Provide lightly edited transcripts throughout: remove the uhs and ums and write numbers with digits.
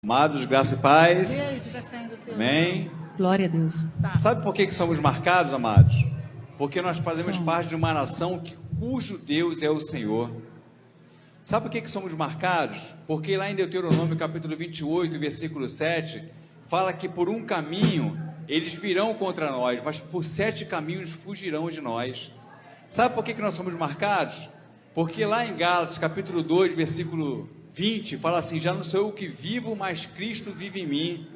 Amados, graça e paz. Amém. Glória a Deus. Sabe por que somos marcados, amados? Porque nós fazemos parte de uma nação cujo Deus é o Senhor. Sabe por que somos marcados? Porque lá em Deuteronômio capítulo 28, versículo 7, fala que por um caminho eles virão contra nós, mas por 7 caminhos fugirão de nós. Sabe por que nós somos marcados? Porque lá em Gálatas capítulo 2, versículo 20, fala assim: já não sou eu que vivo, mas Cristo vive em mim.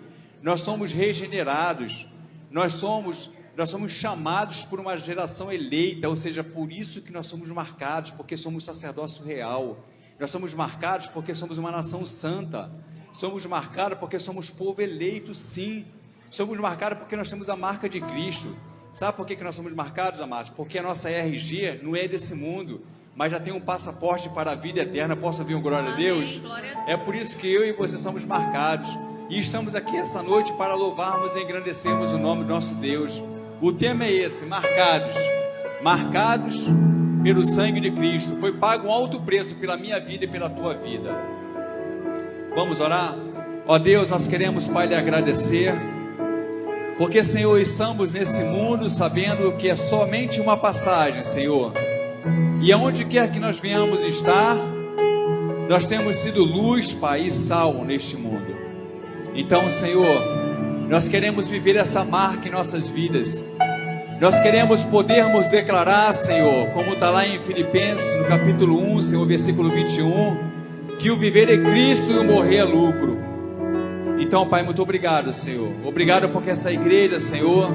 Nós somos regenerados, nós somos chamados por uma geração eleita, ou seja, por isso que nós somos marcados, porque somos sacerdócio real. Nós somos marcados porque somos uma nação santa, somos marcados porque somos povo eleito, sim, somos marcados porque nós temos a marca de Cristo. Sabe por que nós somos marcados, amados? Porque a nossa RG não é desse mundo, mas já tem um passaporte para a vida eterna. Posso ouvir um glória a Deus? É por isso que eu e você somos marcados, e estamos aqui essa noite para louvarmos e engrandecermos o nome do nosso Deus. O tema é esse: marcados pelo sangue de Cristo. Foi pago um alto preço pela minha vida e pela tua vida. Vamos orar? Ó Deus, nós queremos, Pai, lhe agradecer, porque, Senhor, estamos nesse mundo sabendo que é somente uma passagem, Senhor, e aonde quer que nós venhamos estar, nós temos sido luz, Pai, e sal neste mundo. Então, Senhor, nós queremos viver essa marca em nossas vidas. Nós queremos podermos declarar, Senhor, como está lá em Filipenses, no capítulo 1, Senhor, versículo 21, que o viver é Cristo e o morrer é lucro. Então, Pai, muito obrigado, Senhor. Obrigado porque essa igreja, Senhor,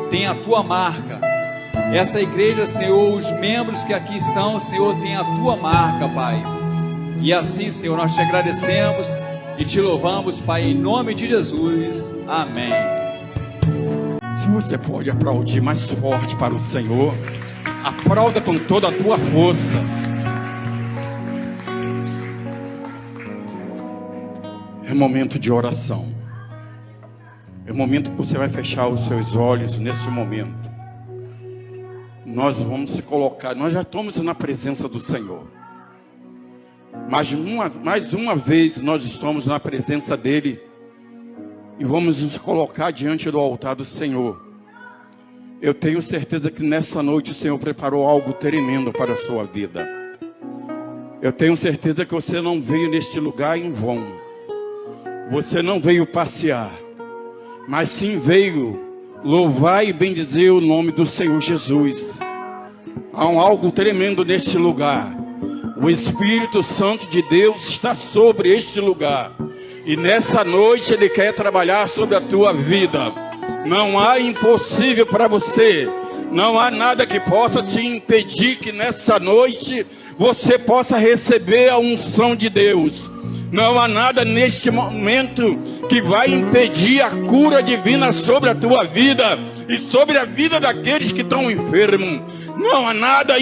tem a tua marca. Essa igreja, Senhor, os membros que aqui estão, Senhor, tem a tua marca, Pai. E assim, Senhor, nós te agradecemos e te louvamos, Pai, em nome de Jesus. Amém. Se você pode aplaudir mais forte para o Senhor, aplauda com toda a tua força. É momento de oração. É momento que você vai fechar os seus olhos nesse momento. Nós vamos se colocar, nós já estamos na presença do Senhor. Mais uma vez nós estamos na presença dEle e vamos nos colocar diante do altar do Senhor. Eu tenho certeza que nessa noite o Senhor preparou algo tremendo para a sua vida. Eu tenho certeza que você não veio neste lugar em vão. Você não veio passear, mas sim veio louvar e bendizer o nome do Senhor Jesus. Há algo tremendo neste lugar. O Espírito Santo de Deus está sobre este lugar. E nessa noite Ele quer trabalhar sobre a tua vida. Não há impossível para você. Não há nada que possa te impedir que nessa noite você possa receber a unção de Deus. Não há nada neste momento que vai impedir a cura divina sobre a tua vida e sobre a vida daqueles que estão enfermos. Não há nada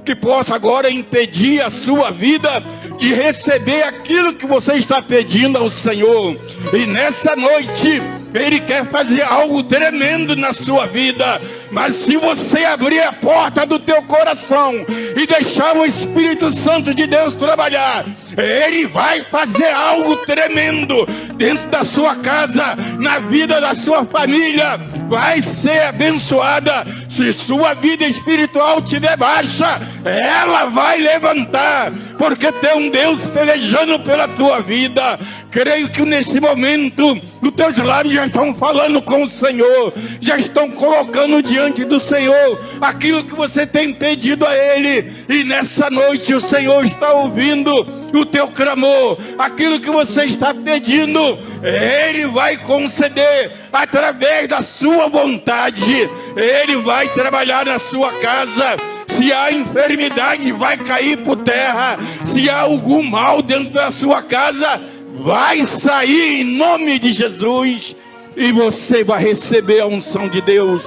que possa agora impedir a sua vida de receber aquilo que você está pedindo ao Senhor. E nessa noite Ele quer fazer algo tremendo na sua vida. Mas se você abrir a porta do teu coração e deixar o Espírito Santo de Deus trabalhar, Ele vai fazer algo tremendo dentro da sua casa, na vida da sua família. Vai ser abençoada. Se sua vida espiritual estiver baixa, ela vai levantar, porque tem um Deus pelejando pela tua vida. Creio que nesse momento os teus lábios já estão falando com o Senhor, já estão colocando diante do Senhor aquilo que você tem pedido a Ele. E nessa noite o Senhor está ouvindo o teu clamor. Aquilo que você está pedindo, Ele vai conceder através da sua vontade. Ele vai trabalhar na sua casa. Se há enfermidade, vai cair por terra. Se há algum mal dentro da sua casa, vai sair em nome de Jesus. E você vai receber a unção de Deus.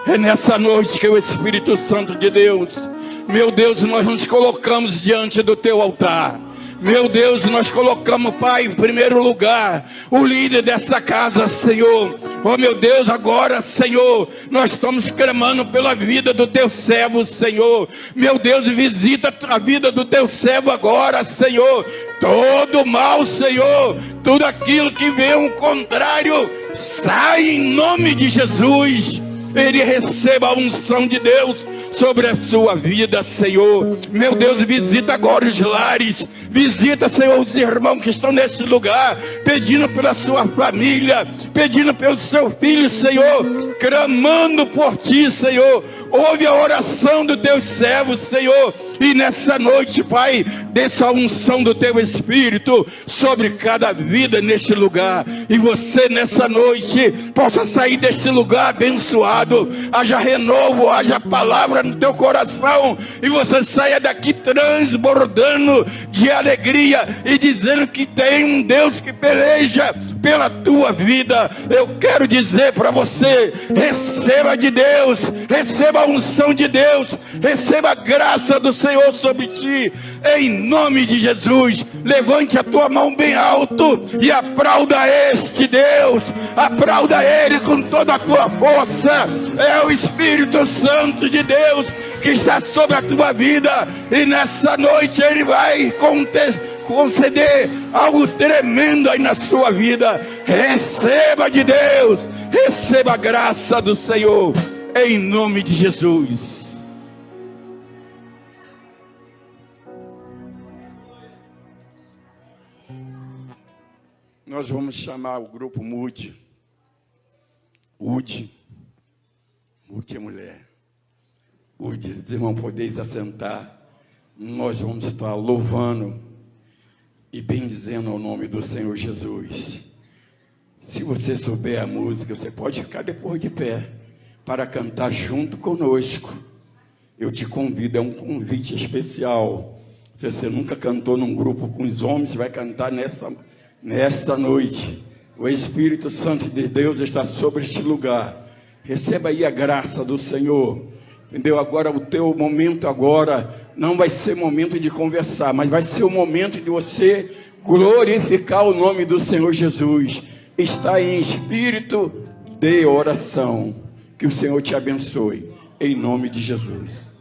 É nessa noite que o Espírito Santo de Deus, meu Deus, nós nos colocamos diante do teu altar. Meu Deus, nós colocamos, Pai, em primeiro lugar, o líder dessa casa, Senhor. Oh, meu Deus, agora, Senhor, nós estamos clamando pela vida do teu servo, Senhor. Meu Deus, visita a vida do teu servo agora, Senhor. Todo mal, Senhor, tudo aquilo que vem ao contrário, sai em nome de Jesus. Ele receba a unção de Deus sobre a sua vida, Senhor. Meu Deus, visita agora os lares. Visita, Senhor, os irmãos que estão nesse lugar, pedindo pela sua família, pedindo pelos seus filhos, Senhor, clamando por Ti, Senhor. Ouve a oração dos Teus servos, Senhor. E nessa noite, Pai, desça a unção do Teu Espírito sobre cada vida neste lugar. E você nessa noite possa sair deste lugar abençoado. Haja renovo, haja palavra no teu coração, e você saia daqui transbordando de alegria e dizendo que tem um Deus que peleja pela tua vida. Eu quero dizer para você: receba de Deus, receba a unção de Deus, receba a graça do Senhor sobre ti, em nome de Jesus. Levante a tua mão bem alto e aplauda este Deus, aplauda Ele com toda a tua força. É o Espírito Santo de Deus que está sobre a tua vida, e nessa noite Ele vai conceder algo tremendo aí na sua vida. Receba de Deus, receba a graça do Senhor, em nome de Jesus. Nós vamos chamar o grupo Mude. Mude é mulher. Mude, os irmãos, podeis assentar. Nós vamos estar louvando e bendizendo ao nome do Senhor Jesus. Se você souber a música, você pode ficar depois de pé para cantar junto conosco. Eu te convido, é um convite especial. Se você nunca cantou num grupo com os homens, você vai cantar nesta noite. O Espírito Santo de Deus está sobre este lugar. Receba aí a graça do Senhor. Entendeu? Agora, o teu momento agora não vai ser momento de conversar, mas vai ser o momento de você glorificar o nome do Senhor Jesus. Está em espírito de oração. Que o Senhor te abençoe, em nome de Jesus.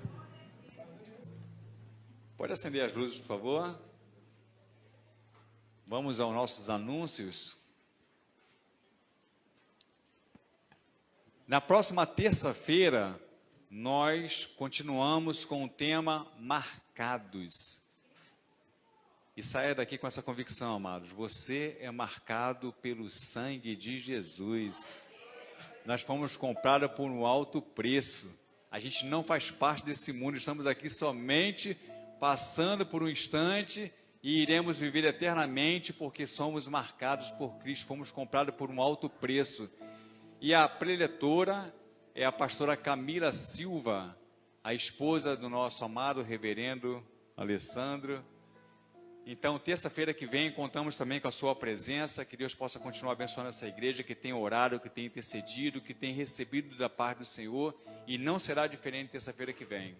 Pode acender as luzes, por favor. Vamos aos nossos anúncios. Na próxima terça-feira, nós continuamos com o tema Marcados. E saia daqui com essa convicção, amados. Você é marcado pelo sangue de Jesus. Nós fomos comprados por um alto preço. A gente não faz parte desse mundo. Estamos aqui somente passando por um instante e iremos viver eternamente, porque somos marcados por Cristo. Fomos comprados por um alto preço. E a preletora é a pastora Camila Silva, a esposa do nosso amado reverendo Alessandro. Então, terça-feira que vem, contamos também com a sua presença. Que Deus possa continuar abençoando essa igreja, que tem orado, que tem intercedido, que tem recebido da parte do Senhor, e não será diferente terça-feira que vem.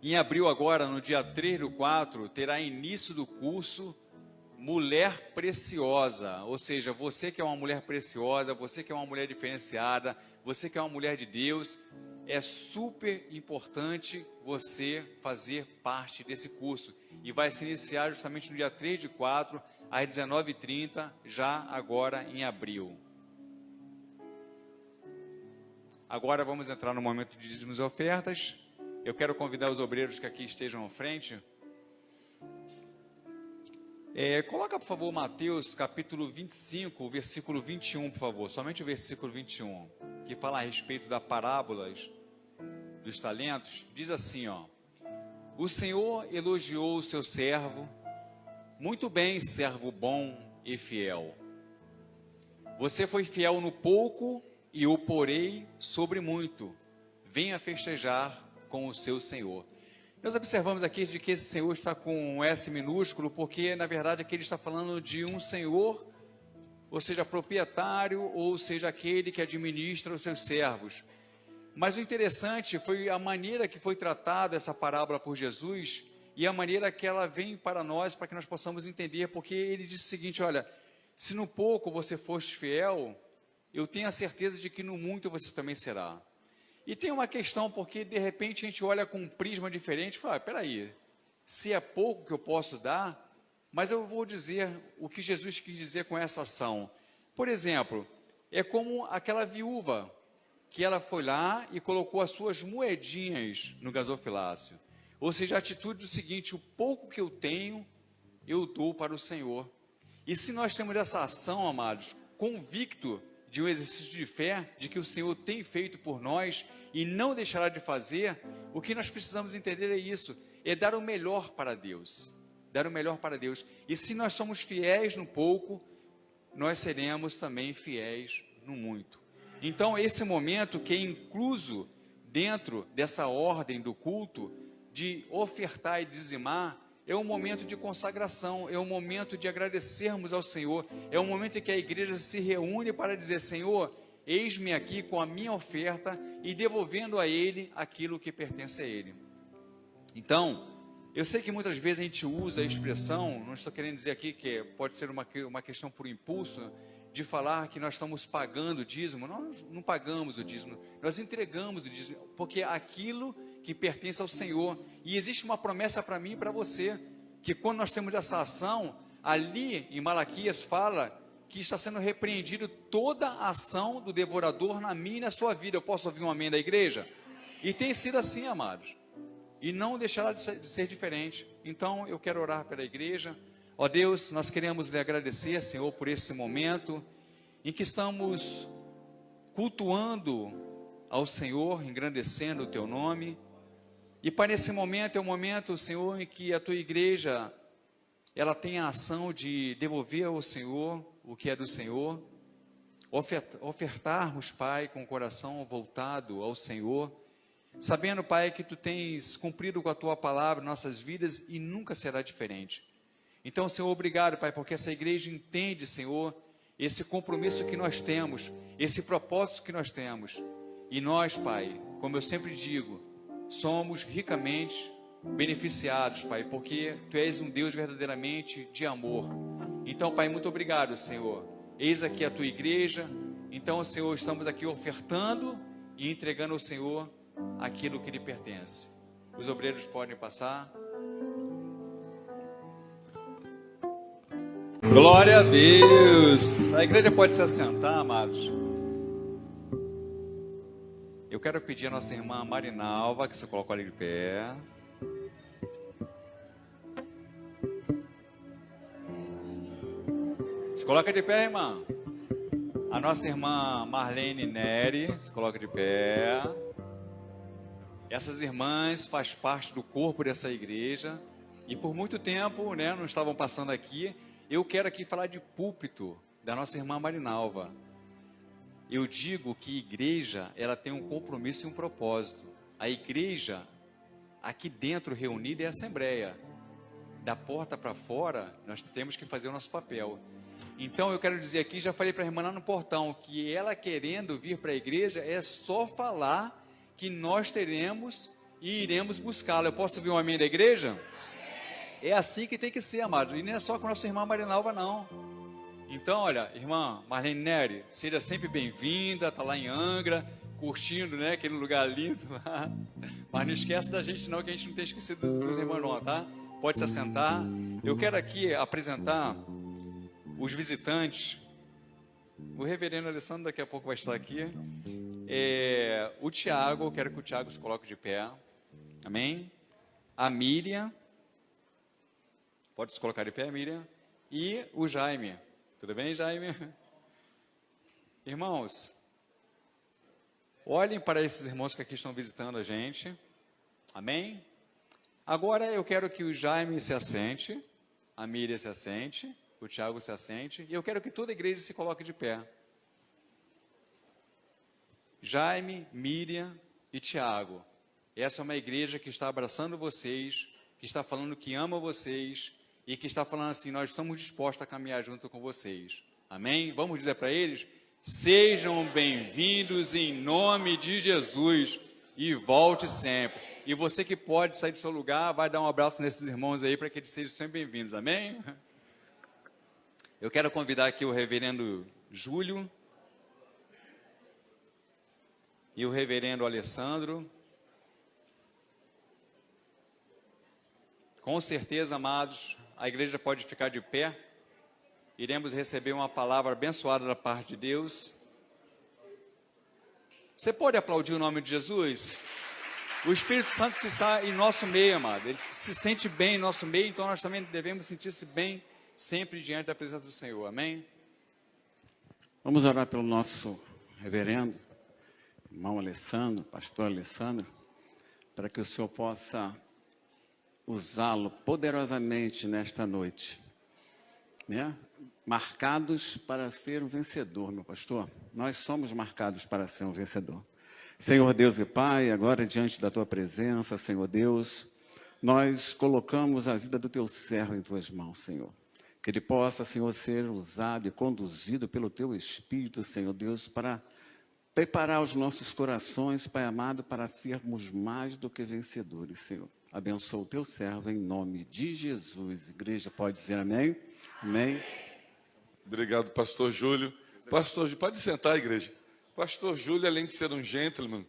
Em abril agora, no dia 3/4, terá início do curso Mulher Preciosa. Ou seja, você que é uma mulher preciosa, você que é uma mulher diferenciada, você que é uma mulher de Deus, é super importante você fazer parte desse curso. E vai se iniciar justamente no dia 3/4, às 19h30, já agora em abril. Agora vamos entrar no momento de dízimos e ofertas. Eu quero convidar os obreiros que aqui estejam à frente. Coloca, por favor, Mateus capítulo 25, versículo 21, por favor. Somente o versículo 21, que fala a respeito das parábolas dos talentos. Diz assim, ó: o Senhor elogiou o seu servo. Muito bem, servo bom e fiel. Você foi fiel no pouco e o porei sobre muito. Venha festejar com o seu Senhor. Nós observamos aqui de que esse Senhor está com um S minúsculo, porque na verdade aqui ele está falando de um Senhor, ou seja, proprietário, ou seja, aquele que administra os seus servos. Mas o interessante foi a maneira que foi tratada essa parábola por Jesus, e a maneira que ela vem para nós, para que nós possamos entender, porque ele disse o seguinte: olha, se no pouco você foste fiel, eu tenho a certeza de que no muito você também será. E tem uma questão, porque de repente a gente olha com um prisma diferente e fala: peraí, se é pouco que eu posso dar, Mas eu vou dizer o que Jesus quis dizer com essa ação. Por exemplo, é como aquela viúva, que ela foi lá e colocou as suas moedinhas no gasofilácio. Ou seja, a atitude do seguinte: o pouco que eu tenho, eu dou para o Senhor. E se nós temos essa ação, amados, convicto de um exercício de fé, de que o Senhor tem feito por nós e não deixará de fazer, o que nós precisamos entender é isso, é dar o melhor para Deus. Dar o melhor para Deus. E se nós somos fiéis no pouco, nós seremos também fiéis no muito. Então, esse momento que é incluso dentro dessa ordem do culto, de ofertar e dizimar, é um momento de consagração, é um momento de agradecermos ao Senhor, é um momento em que a igreja se reúne para dizer: Senhor, eis-me aqui com a minha oferta e devolvendo a Ele aquilo que pertence a Ele. Então, eu sei que muitas vezes a gente usa a expressão, não estou querendo dizer aqui que pode ser uma questão por impulso, de falar que nós estamos pagando o dízimo. Nós não pagamos o dízimo, nós entregamos o dízimo, porque é aquilo que pertence ao Senhor. E existe uma promessa para mim e para você, que quando nós temos essa ação, ali em Malaquias fala que está sendo repreendido toda a ação do devorador na minha e na sua vida. Eu posso ouvir um amém da igreja? E tem sido assim, amados, e não deixará de ser diferente. Então eu quero orar pela igreja. Ó Deus, nós queremos lhe agradecer, Senhor, por esse momento em que estamos cultuando ao Senhor, engrandecendo o teu nome. E para esse momento é um momento, Senhor, em que a tua igreja, ela tem a ação de devolver ao Senhor o que é do Senhor, ofertarmos, Pai, com o coração voltado ao Senhor, sabendo, Pai, que tu tens cumprido com a tua palavra em nossas vidas e nunca será diferente. Então, Senhor, obrigado, Pai, porque essa igreja entende, Senhor, esse compromisso que nós temos, esse propósito que nós temos. E nós, Pai, como eu sempre digo, somos ricamente beneficiados, Pai, porque Tu és um Deus verdadeiramente de amor. Então, Pai, muito obrigado, Senhor. Eis aqui a Tua igreja. Então, Senhor, estamos aqui ofertando e entregando ao Senhor aquilo que lhe pertence. Os obreiros podem passar. Glória a Deus. A igreja pode se assentar, amados. Eu quero pedir a nossa irmã Marinalva que se coloque ali de pé. Se coloca de pé, irmã. A nossa irmã Marlene Neri se coloca de pé. Essas irmãs fazem parte do corpo dessa igreja e por muito tempo, né, não estavam passando aqui. Eu quero aqui falar de púlpito da nossa irmã Marinalva. Eu digo que igreja, ela tem um compromisso e um propósito. A igreja, aqui dentro reunida, é a assembleia. Da porta para fora, nós temos que fazer o nosso papel. Então eu quero dizer aqui, já falei para a irmã lá no portão, que ela querendo vir para a igreja, é só falar que nós teremos e iremos buscá-la. Eu posso ouvir um amém da igreja? É assim que tem que ser, amado. E não é só com a nossa irmã Marinalva, não. Então, olha, irmã Marlene Neri, seja sempre bem-vinda, está lá em Angra, curtindo, né, aquele lugar lindo lá. Mas não esquece da gente não, que a gente não tem esquecido dos irmãos não, tá? Pode se assentar. Eu quero aqui apresentar os visitantes. O reverendo Alessandro daqui a pouco vai estar aqui. O Tiago, eu quero que o Tiago se coloque de pé. Amém? A Miriam. Pode se colocar de pé, Miriam. E o Jaime. Tudo bem, Jaime? Irmãos, olhem para esses irmãos que aqui estão visitando a gente. Amém? Agora eu quero que o Jaime se assente, a Miriam se assente, o Tiago se assente, e eu quero que toda a igreja se coloque de pé. Jaime, Miriam e Tiago. Essa é uma igreja que está abraçando vocês, que está falando que ama vocês, e que está falando assim: nós estamos dispostos a caminhar junto com vocês. Amém? Vamos dizer para eles: sejam bem-vindos em nome de Jesus e volte sempre. E você que pode sair do seu lugar, vai dar um abraço nesses irmãos aí para que eles sejam sempre bem-vindos. Amém? Eu quero convidar aqui o reverendo Júlio e o reverendo Alessandro. Com certeza, amados, A igreja pode ficar de pé. Iremos receber uma palavra abençoada da parte de Deus. Você pode aplaudir o nome de Jesus? O Espírito Santo está em nosso meio, amado. Ele se sente bem em nosso meio, então nós também devemos sentir-se bem sempre diante da presença do Senhor. Amém? Vamos orar pelo nosso reverendo, irmão Alessandro, pastor Alessandro, para que o Senhor possa usá-lo poderosamente nesta noite, né? Marcados para ser um vencedor, meu pastor. Nós somos marcados para ser um vencedor. Senhor Deus e Pai, agora diante da Tua presença, Senhor Deus, nós colocamos a vida do Teu servo em Tuas mãos, Senhor. Que ele possa, Senhor, ser usado e conduzido pelo Teu Espírito, Senhor Deus, para preparar os nossos corações, Pai amado, para sermos mais do que vencedores, Senhor. Abençoa o Teu servo em nome de Jesus. Igreja, pode dizer amém? Amém. Obrigado, pastor Júlio. Pastor Júlio, pode sentar, igreja. Pastor Júlio, além de ser um gentleman,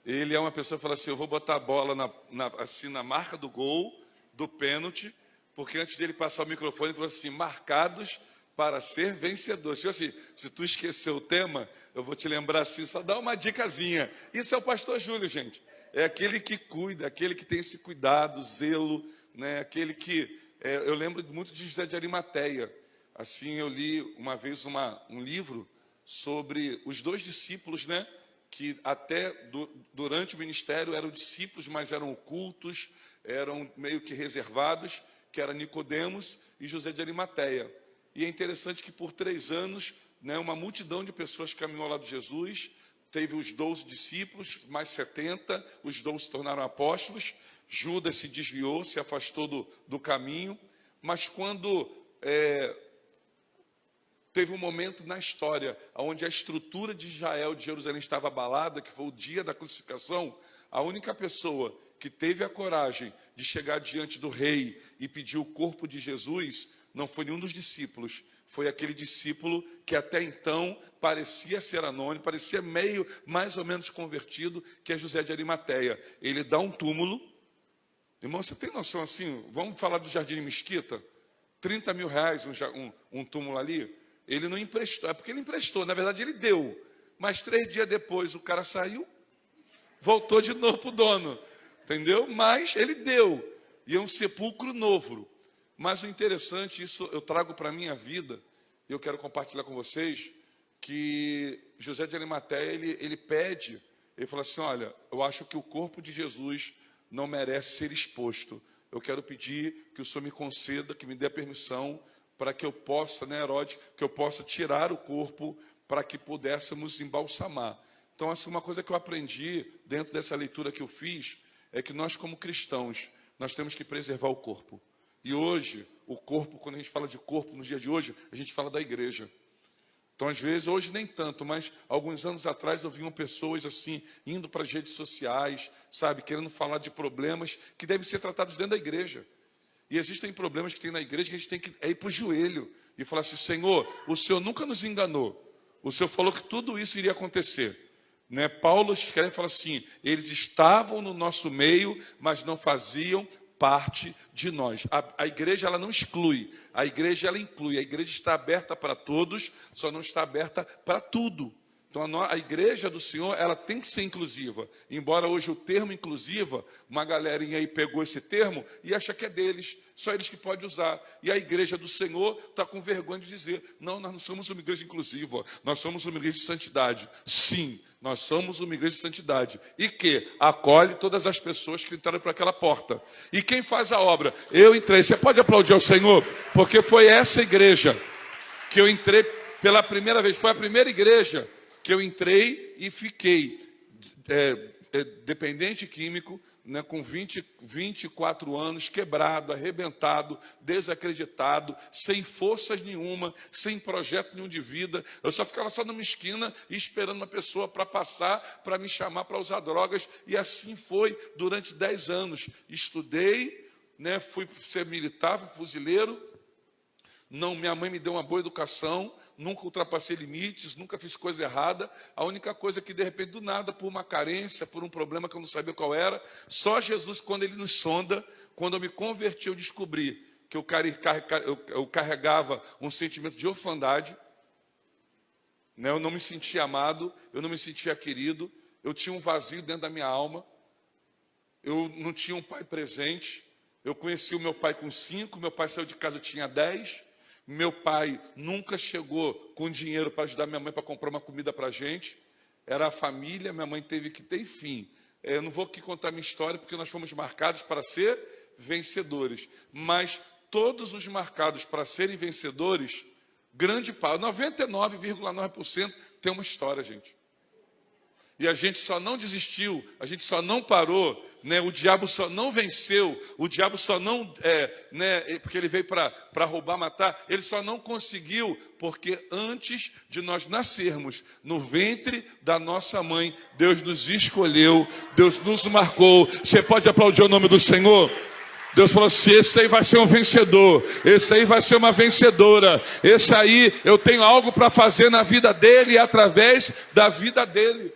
ele é uma pessoa que fala assim, eu vou botar a bola na marca do gol, do pênalti, porque antes dele passar o microfone, ele falou assim, marcados para ser vencedores. Tipo assim, se tu esqueceu o tema, eu vou te lembrar assim, só dá uma dicasinha. Isso é o pastor Júlio, gente. É aquele que cuida, aquele que tem esse cuidado, zelo, né? Aquele que... eu lembro muito de José de Arimateia. Assim, eu li uma vez um livro sobre os 2 discípulos, né? Que até durante o ministério eram discípulos, mas eram ocultos, eram meio que reservados, que era Nicodemos e José de Arimateia. E é interessante que por 3 anos, né, uma multidão de pessoas caminhou ao lado de Jesus, teve os 12 discípulos, mais 70, os 12 se tornaram apóstolos, Judas se desviou, se afastou do caminho, mas quando teve um momento na história onde a estrutura de Israel, de Jerusalém, estava abalada, que foi o dia da crucificação, a única pessoa que teve a coragem de chegar diante do rei e pedir o corpo de Jesus, não foi nenhum dos discípulos, foi aquele discípulo que até então parecia ser anônimo, parecia mais ou menos convertido, que é José de Arimateia. Ele dá um túmulo. Irmão, você tem noção assim? Vamos falar do Jardim Mesquita? 30 mil reais um túmulo ali. Ele não emprestou, é porque ele emprestou, na verdade ele deu. Mas 3 dias depois o cara saiu, voltou de novo para o dono. Entendeu? Mas ele deu. E é um sepulcro novo. Mas o interessante, isso eu trago para a minha vida, e eu quero compartilhar com vocês, que José de Arimateia, ele pede, ele fala assim, olha, eu acho que o corpo de Jesus não merece ser exposto. Eu quero pedir que o Senhor me conceda, que me dê a permissão, para que eu possa, né, Herodes, que eu possa tirar o corpo, para que pudéssemos embalsamar. Então, assim, uma coisa que eu aprendi, dentro dessa leitura que eu fiz, é que nós, como cristãos, nós temos que preservar o corpo. E hoje, o corpo, quando a gente fala de corpo, no dia de hoje, a gente fala da igreja. Então, às vezes, hoje nem tanto, mas alguns anos atrás eu vi pessoas assim, indo para as redes sociais, sabe, querendo falar de problemas que devem ser tratados dentro da igreja. E existem problemas que tem na igreja que a gente tem que ir para o joelho e falar assim, Senhor, o Senhor nunca nos enganou. O Senhor falou que tudo isso iria acontecer. Né? Paulo escreve e fala assim, eles estavam no nosso meio, mas não faziam parte de nós. A igreja, ela não exclui, a igreja, ela inclui. A igreja está aberta para todos, só não está aberta para tudo. Então, a igreja do Senhor, ela tem que ser inclusiva. Embora hoje o termo inclusiva, uma galerinha aí pegou esse termo e acha que é deles, só eles que podem usar. E a igreja do Senhor está com vergonha de dizer, não, nós não somos uma igreja inclusiva, nós somos uma igreja de santidade. Sim, nós somos uma igreja de santidade. E que acolhe todas as pessoas que entraram por aquela porta. E quem faz a obra? Eu entrei. Você pode aplaudir ao Senhor? Porque foi essa igreja que eu entrei pela primeira vez. Foi a primeira igreja que eu entrei e fiquei dependente químico, né, com 24 anos, quebrado, arrebentado, desacreditado, sem forças nenhuma, sem projeto nenhum de vida. Eu só ficava só numa esquina esperando uma pessoa para passar, para me chamar para usar drogas. E assim foi durante 10 anos. Estudei, né, fui ser militar, fui fuzileiro. Não, minha mãe me deu uma boa educação, nunca ultrapassei limites, nunca fiz coisa errada. A única coisa que, de repente, do nada, por uma carência, por um problema que eu não sabia qual era, só Jesus, quando ele nos sonda, quando eu me converti, eu descobri que eu carregava um sentimento de orfandade, né? Eu não me sentia amado, eu não me sentia querido, eu tinha um vazio dentro da minha alma, eu não tinha um pai presente. Eu conheci o meu pai com 5, meu pai saiu de casa, eu tinha 10, meu pai nunca chegou com dinheiro para ajudar minha mãe para comprar uma comida para a gente, era a família, minha mãe teve que ter, enfim. Eu não vou aqui contar minha história, porque nós fomos marcados para ser vencedores, mas todos os marcados para serem vencedores, grande parte, 99,9% tem uma história, gente. E a gente só não desistiu, a gente só não parou, né? O diabo só não venceu, o diabo só não, porque ele veio para roubar, matar, ele só não conseguiu, porque antes de nós nascermos, no ventre da nossa mãe, Deus nos escolheu, Deus nos marcou. Você pode aplaudir o nome do Senhor? Deus falou assim: esse aí vai ser um vencedor, esse aí vai ser uma vencedora, esse aí eu tenho algo para fazer na vida dele e através da vida dele.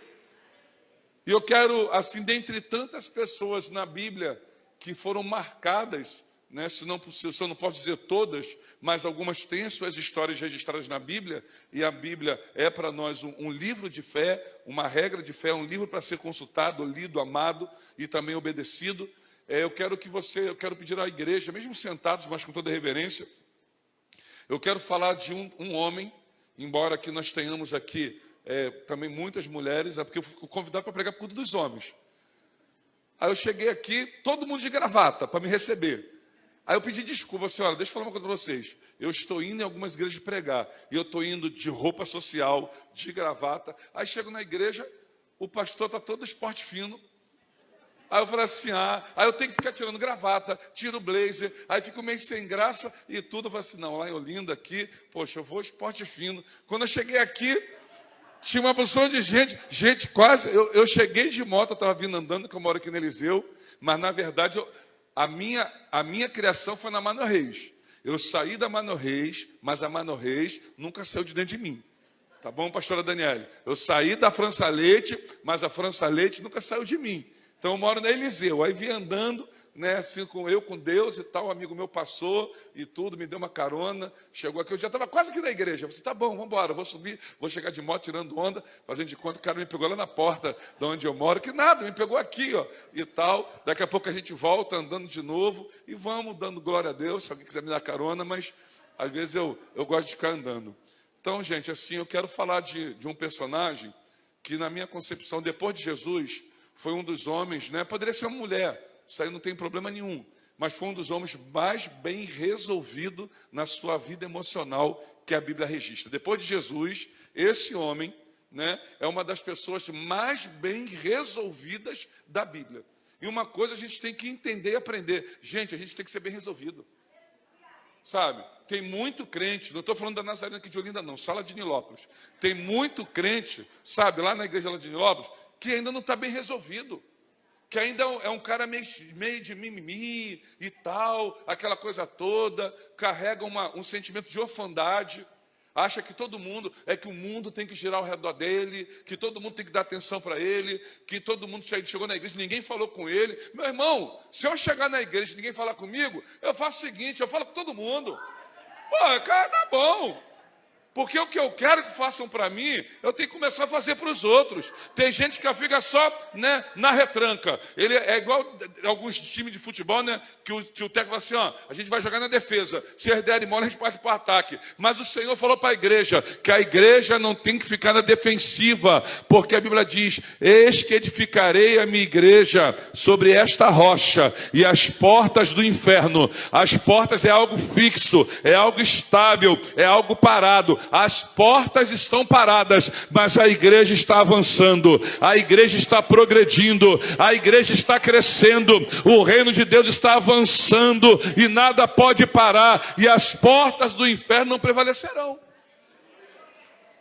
E eu quero, assim, dentre tantas pessoas na Bíblia que foram marcadas, né, se eu não posso dizer todas, mas algumas têm as suas histórias registradas na Bíblia, e a Bíblia é para nós um livro de fé, uma regra de fé, um livro para ser consultado, lido, amado e também obedecido. Eu quero pedir à igreja, mesmo sentados, mas com toda reverência, eu quero falar de um homem, embora que nós tenhamos aqui também muitas mulheres, porque eu fui convidado para pregar por conta dos homens. Aí eu cheguei aqui, todo mundo de gravata, para me receber. Aí eu pedi desculpa, senhora, deixa eu falar uma coisa para vocês. Eu estou indo em algumas igrejas pregar, e eu estou indo de roupa social, de gravata. Aí chego na igreja, o pastor está todo esporte fino. Aí eu falei assim, aí eu tenho que ficar tirando gravata, tiro o blazer, aí fico meio sem graça e tudo. Eu falei assim, não, lá em Olinda, aqui, poxa, eu vou esporte fino. Quando eu cheguei aqui, tinha uma porção de gente quase, eu cheguei de moto, eu estava vindo andando, que eu moro aqui no Eliseu, mas na verdade a minha criação foi na Mano Reis. Eu saí da Mano Reis, mas a Mano Reis nunca saiu de dentro de mim. Tá bom, pastora Daniele? Eu saí da França Leite, mas a França Leite nunca saiu de mim. Então eu moro na Eliseu, aí vim andando, né, assim, com Deus e tal, um amigo meu passou e tudo, me deu uma carona, chegou aqui, eu já estava quase aqui na igreja, eu falei, tá bom, vamos embora, vou subir, vou chegar de moto tirando onda, fazendo de conta que o cara me pegou lá na porta de onde eu moro, que nada, me pegou aqui, ó, e tal, daqui a pouco a gente volta andando de novo e vamos dando glória a Deus, se alguém quiser me dar carona, mas às vezes eu gosto de ficar andando. Então, gente, assim, eu quero falar de um personagem que na minha concepção, depois de Jesus, foi um dos homens, né, poderia ser uma mulher, isso aí não tem problema nenhum, mas foi um dos homens mais bem resolvido na sua vida emocional que a Bíblia registra. Depois de Jesus, esse homem, né, é uma das pessoas mais bem resolvidas da Bíblia. E uma coisa a gente tem que entender e aprender. Gente, a gente tem que ser bem resolvido. Sabe? Tem muito crente, não estou falando da Nazarena aqui de Olinda não, só lá de Nilópolis. Tem muito crente, sabe, lá na igreja lá de Nilópolis, que ainda não está bem resolvido. Que ainda é um cara meio de mimimi e tal, aquela coisa toda, carrega um sentimento de orfandade, acha que todo mundo, que o mundo tem que girar ao redor dele, que todo mundo tem que dar atenção para ele, que todo mundo chegou na igreja, ninguém falou com ele. Meu irmão, se eu chegar na igreja e ninguém falar comigo, eu faço o seguinte, eu falo com todo mundo. Pô, cara, tá bom. Porque o que eu quero que façam para mim, eu tenho que começar a fazer para os outros. Tem gente que fica só, né, na retranca. Ele é igual alguns times de futebol, né, que o técnico fala assim, ó, a gente vai jogar na defesa. Se eles derem mole, a gente parte para o ataque. Mas o Senhor falou para a igreja que a igreja não tem que ficar na defensiva, porque a Bíblia diz, eis que edificarei a minha igreja sobre esta rocha e as portas do inferno. As portas é algo fixo, é algo estável, é algo parado. As portas estão paradas, mas a igreja está avançando, a igreja está progredindo, a igreja está crescendo, o reino de Deus está avançando e nada pode parar, e as portas do inferno não prevalecerão.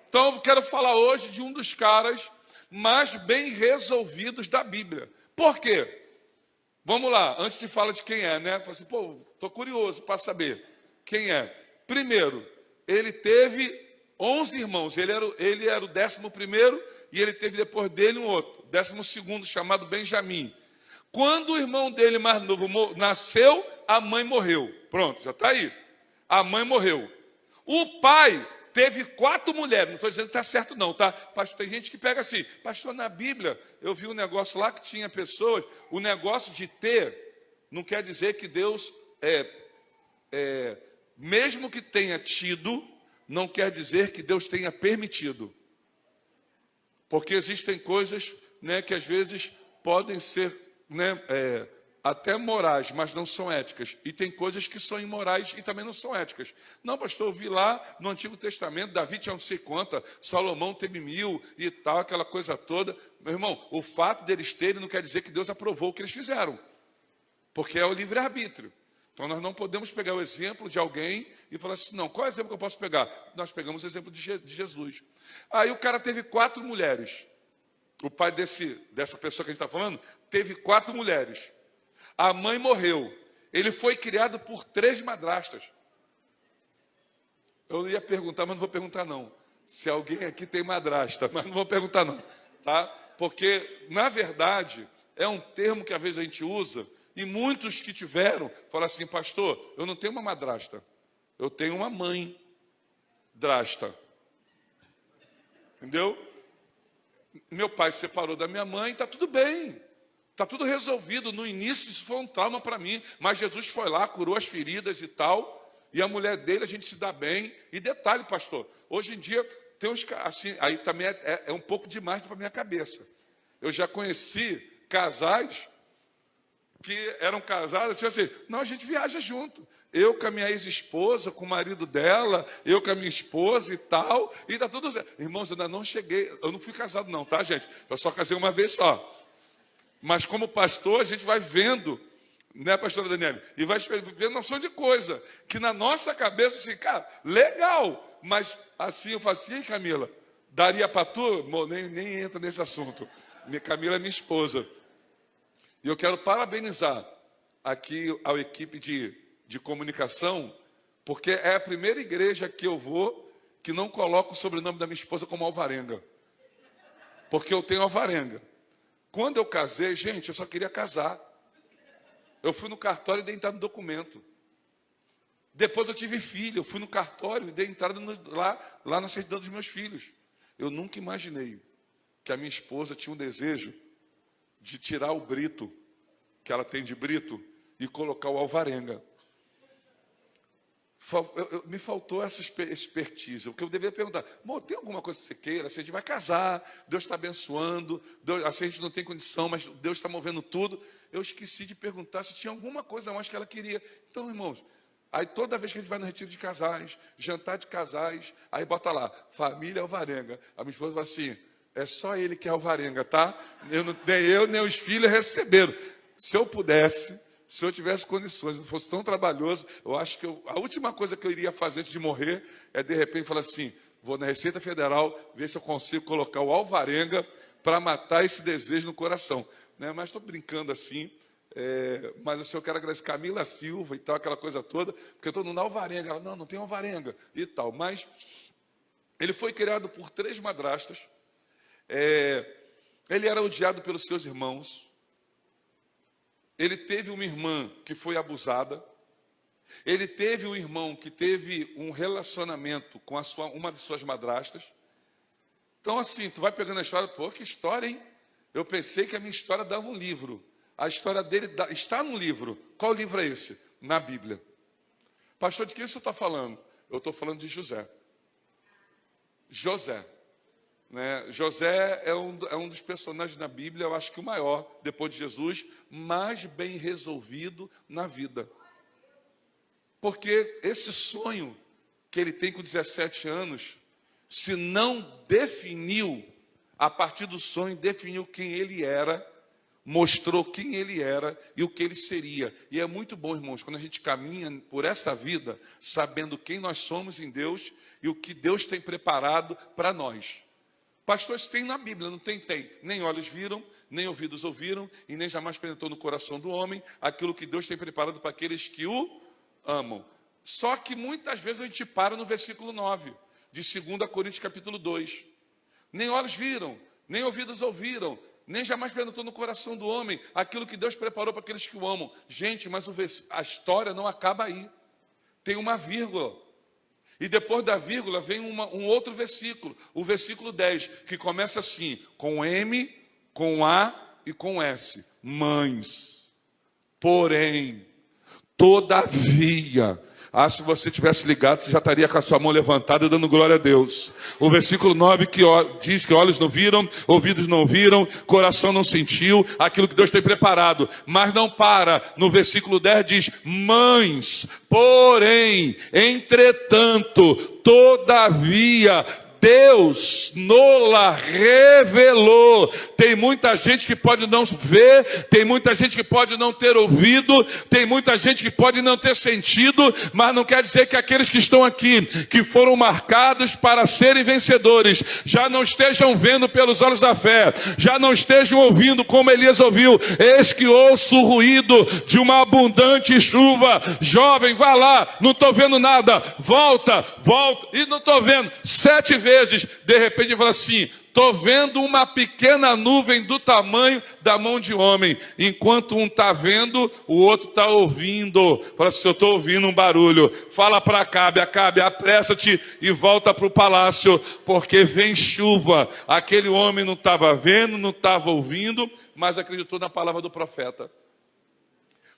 Então eu quero falar hoje de um dos caras mais bem resolvidos da Bíblia. Por quê? Vamos lá, antes de falar de quem é, né? Assim, estou curioso para saber quem é. Primeiro, ele teve 11 irmãos, ele era o 11º, e ele teve depois dele um outro, 12º, chamado Benjamim. Quando o irmão dele mais novo nasceu, a mãe morreu. Pronto, já está aí. A mãe morreu. O pai teve 4 mulheres. Não estou dizendo que está certo não, tá? Pastor, tem gente que pega assim. Pastor, na Bíblia, eu vi um negócio lá que tinha pessoas. O negócio de ter, não quer dizer que Deus, mesmo que tenha tido, não quer dizer que Deus tenha permitido. Porque existem coisas, né, que às vezes podem ser, né, até morais, mas não são éticas. E tem coisas que são imorais e também não são éticas. Não, pastor, eu vi lá no Antigo Testamento, Davi tinha não sei quanta, Salomão teve 1000 e tal, aquela coisa toda. Meu irmão, o fato deles terem não quer dizer que Deus aprovou o que eles fizeram. Porque é o livre-arbítrio. Então nós não podemos pegar o exemplo de alguém e falar assim, não, qual é o exemplo que eu posso pegar? Nós pegamos o exemplo de Jesus. Aí o cara teve 4 mulheres. O pai dessa pessoa que a gente está falando teve 4 mulheres. A mãe morreu. Ele foi criado por 3 madrastas. Eu ia perguntar, mas não vou perguntar não. Se alguém aqui tem madrasta, mas não vou perguntar não. Tá? Porque, na verdade, é um termo que às vezes a gente usa, e muitos que tiveram, falam assim, pastor, eu não tenho uma madrasta, eu tenho uma mãe drasta. Entendeu? Meu pai se separou da minha mãe, está tudo bem. Está tudo resolvido. No início isso foi um trauma para mim, mas Jesus foi lá, curou as feridas e tal, e a mulher dele, a gente se dá bem. E detalhe, pastor, hoje em dia tem uns, assim, aí também é um pouco demais para minha cabeça. Eu já conheci casais que eram casados, tipo assim, não, a gente viaja junto. Eu com a minha ex-esposa, com o marido dela, eu com a minha esposa e tal, e está tudo certo. Irmãos, eu ainda não cheguei, eu não fui casado não, tá, gente? Eu só casei uma vez só. Mas como pastor, a gente vai vendo, né, pastora Daniela? E vai vendo noção de coisa, que na nossa cabeça, assim, cara, legal. Mas assim, eu falo assim, Camila, daria para tu? Nem entra nesse assunto. Camila é minha esposa. E eu quero parabenizar aqui a equipe de comunicação, porque é a primeira igreja que eu vou que não coloco o sobrenome da minha esposa como Alvarenga. Porque eu tenho Alvarenga. Quando eu casei, gente, eu só queria casar. Eu fui no cartório e dei entrada no documento. Depois eu tive filho, eu fui no cartório e dei entrada lá na certidão dos meus filhos. Eu nunca imaginei que a minha esposa tinha um desejo de tirar o brito, que ela tem de brito, e colocar o Alvarenga. Me faltou essa expertise. O que eu deveria perguntar, amor, tem alguma coisa que você queira? Assim, a gente vai casar, Deus está abençoando, Deus, assim, a gente não tem condição, mas Deus está movendo tudo. Eu esqueci de perguntar se tinha alguma coisa mais que ela queria. Então, irmãos, aí toda vez que a gente vai no retiro de casais, jantar de casais, aí bota lá, família Alvarenga. A minha esposa fala assim, é só ele que é Alvarenga, tá? Nem eu, nem os filhos receberam. Se eu pudesse, se eu tivesse condições, não fosse tão trabalhoso, eu acho que a última coisa que eu iria fazer antes de morrer é, de repente, falar assim, vou na Receita Federal, ver se eu consigo colocar o Alvarenga para matar esse desejo no coração. Né? Mas estou brincando assim, mas assim, eu quero agradecer Camila Silva e tal, aquela coisa toda, porque todo mundo, Alvarenga, ela, não tem Alvarenga e tal. Mas ele foi criado por 3 madrastas, ele era odiado pelos seus irmãos, ele teve uma irmã que foi abusada. Ele teve um irmão que teve um relacionamento com uma de suas madrastas. Então, assim, tu vai pegando a história, pô, que história, hein? Eu pensei que a minha história dava um livro. A história dele está no livro. Qual livro é esse? Na Bíblia. Pastor, de quem você está falando? Eu estou falando de José. José. Né? José é um dos personagens na Bíblia, eu acho que o maior, depois de Jesus, mais bem resolvido na vida. Porque esse sonho que ele tem com 17 anos, se não definiu, a partir do sonho, definiu quem ele era, mostrou quem ele era e o que ele seria. E é muito bom, irmãos, quando a gente caminha por essa vida, sabendo quem nós somos em Deus e o que Deus tem preparado para nós. Pastores, tem na Bíblia, não tem? Tem. Nem olhos viram, nem ouvidos ouviram, e nem jamais penetrou no coração do homem aquilo que Deus tem preparado para aqueles que o amam. Só que muitas vezes a gente para no versículo 9, de 2 Coríntios capítulo 2. Nem olhos viram, nem ouvidos ouviram. nem jamais penetrou no coração do homem aquilo que Deus preparou para aqueles que o amam. Gente, mas a história não acaba aí. Tem uma vírgula. E depois da vírgula vem um outro versículo, o versículo 10, que começa assim, com M, com A e com S. Mas, porém, todavia... se você tivesse ligado, você já estaria com a sua mão levantada dando glória a Deus. O versículo 9 que diz que olhos não viram, ouvidos não ouviram, coração não sentiu aquilo que Deus tem preparado. Mas não para. No versículo 10 diz, mas, porém, entretanto, todavia, Deus nola revelou. Tem muita gente que pode não ver, tem muita gente que pode não ter ouvido, tem muita gente que pode não ter sentido, mas não quer dizer que aqueles que estão aqui, que foram marcados para serem vencedores, já não estejam vendo pelos olhos da fé, já não estejam ouvindo como Elias ouviu. Eis que ouço o ruído de uma abundante chuva. Jovem, vá lá, não estou vendo nada, volta, e não estou vendo. 7 vezes, de repente ele fala assim, estou vendo uma pequena nuvem do tamanho da mão de homem. Enquanto um está vendo, o outro está ouvindo. Fala assim, eu estou ouvindo um barulho. Fala para Acabe, apressa-te e volta para o palácio, porque vem chuva. Aquele homem não estava vendo, não estava ouvindo, mas acreditou na palavra do profeta.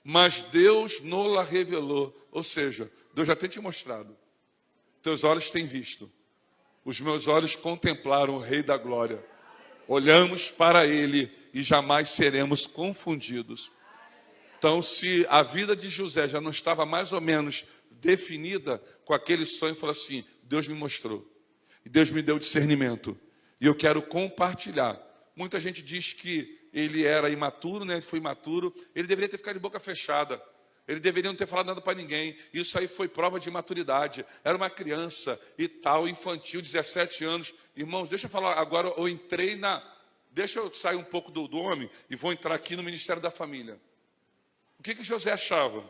Mas Deus não revelou. Ou seja, Deus já tem te mostrado. Teus olhos têm visto. Os meus olhos contemplaram o Rei da Glória. Olhamos para Ele e jamais seremos confundidos. Então, se a vida de José já não estava mais ou menos definida com aquele sonho, fala assim, Deus me mostrou. E Deus me deu discernimento. E eu quero compartilhar. Muita gente diz que ele era imaturo, né? Ele foi imaturo. Ele deveria ter ficado de boca fechada. Ele deveria não ter falado nada para ninguém. Isso aí foi prova de imaturidade. Era uma criança e tal, infantil, 17 anos. Irmãos, deixa eu falar agora, eu entrei na... Deixa eu sair um pouco do homem e vou entrar aqui no Ministério da Família. O que José achava?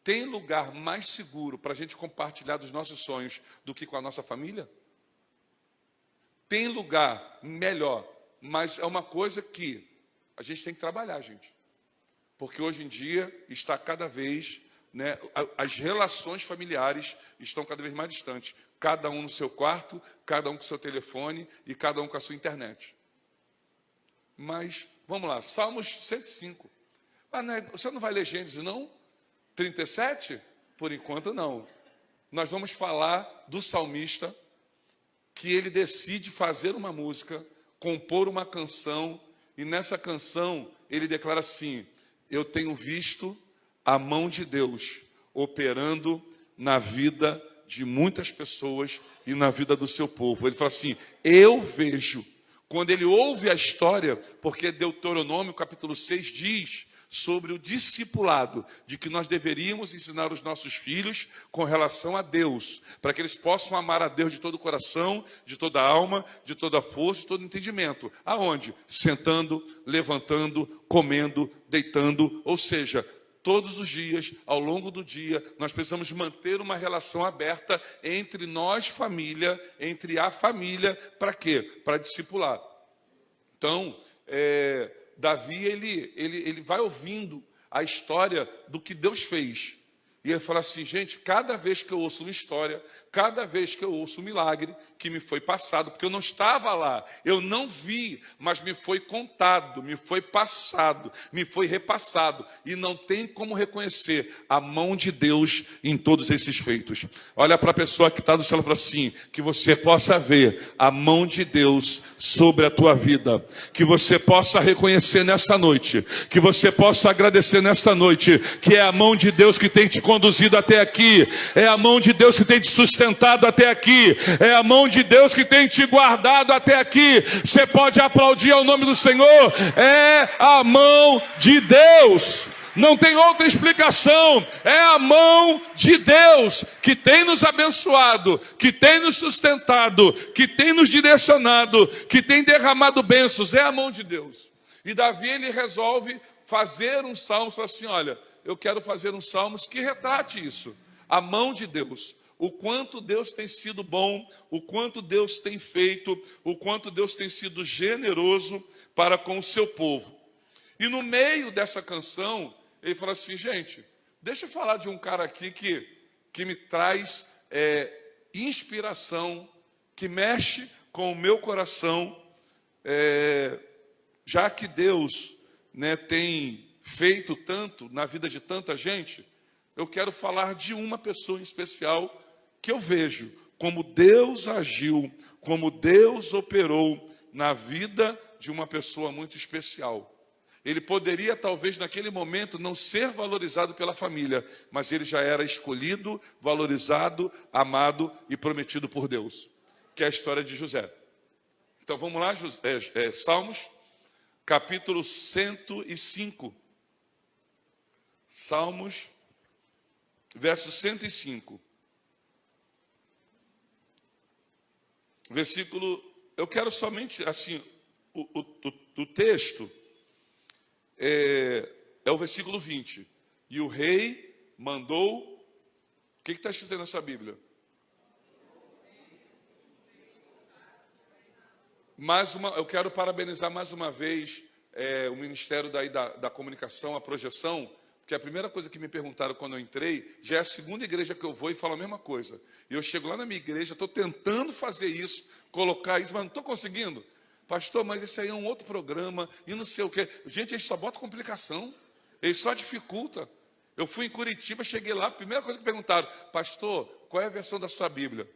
Tem lugar mais seguro para a gente compartilhar dos nossos sonhos do que com a nossa família? Tem lugar melhor, mas é uma coisa que a gente tem que trabalhar, gente. Porque hoje em dia está cada vez, né, as relações familiares estão cada vez mais distantes. Cada um no seu quarto, cada um com seu telefone e cada um com a sua internet. Mas, vamos lá, Salmos 105. Você não vai ler Gênesis, não? 37? Por enquanto, não. Nós vamos falar do salmista, que ele decide fazer uma música, compor uma canção, e nessa canção ele declara assim, eu tenho visto a mão de Deus operando na vida de muitas pessoas e na vida do seu povo. Ele fala assim, eu vejo. Quando ele ouve a história, porque Deuteronômio capítulo 6 diz sobre o discipulado, de que nós deveríamos ensinar os nossos filhos com relação a Deus, para que eles possam amar a Deus de todo o coração, de toda a alma, de toda a força, de todo o entendimento. Aonde? Sentando, levantando, comendo, deitando, ou seja, todos os dias, ao longo do dia, nós precisamos manter uma relação aberta entre nós, família, entre a família, para quê? Para discipular. Então, Davi, ele vai ouvindo a história do que Deus fez. E ele fala assim, gente, cada vez que eu ouço uma história, cada vez que eu ouço um milagre que me foi passado, porque eu não estava lá, eu não vi, mas me foi contado, me foi passado, me foi repassado. E não tem como reconhecer a mão de Deus em todos esses feitos. Olha para a pessoa que está do céu e fala assim, que você possa ver a mão de Deus sobre a tua vida. Que você possa reconhecer nesta noite, que você possa agradecer nesta noite, que é a mão de Deus que tem te conduzido até aqui, é a mão de Deus que tem te sustentado até aqui, é a mão de Deus que tem te guardado até aqui. Você pode aplaudir ao nome do Senhor, é a mão de Deus. Não tem outra explicação, é a mão de Deus que tem nos abençoado, que tem nos sustentado, que tem nos direcionado, que tem derramado bênçãos, é a mão de Deus. E Davi, ele resolve fazer um salmo, fala assim, olha, eu quero fazer um salmo que retrate isso, a mão de Deus. o quanto Deus tem sido bom, o quanto Deus tem feito, o quanto Deus tem sido generoso para com o seu povo. E no meio dessa canção, ele fala assim, gente, deixa eu falar de um cara aqui que me traz inspiração, que mexe com o meu coração, já que Deus, né, tem feito tanto na vida de tanta gente, eu quero falar de uma pessoa em especial que eu vejo como Deus agiu, como Deus operou na vida de uma pessoa muito especial. Ele poderia, talvez, naquele momento, não ser valorizado pela família, mas ele já era escolhido, valorizado, amado e prometido por Deus, que é a história de José. Então, vamos lá, Salmos, capítulo 105. Salmos, verso 105. Versículo, eu quero somente, assim, o texto é o versículo 20. E o rei mandou, o que está escrito aí na sua Bíblia? Eu quero parabenizar mais uma vez o Ministério da Comunicação, a Projeção, porque a primeira coisa que me perguntaram quando eu entrei, já é a segunda igreja que eu vou e falo a mesma coisa. E eu chego lá na minha igreja, estou tentando fazer isso, colocar isso, mas não estou conseguindo. Pastor, mas esse aí é um outro programa, e não sei o quê. Gente, eles só botam complicação, eles só dificultam. Eu fui em Curitiba, cheguei lá, a primeira coisa que perguntaram, pastor, qual é a versão da sua Bíblia?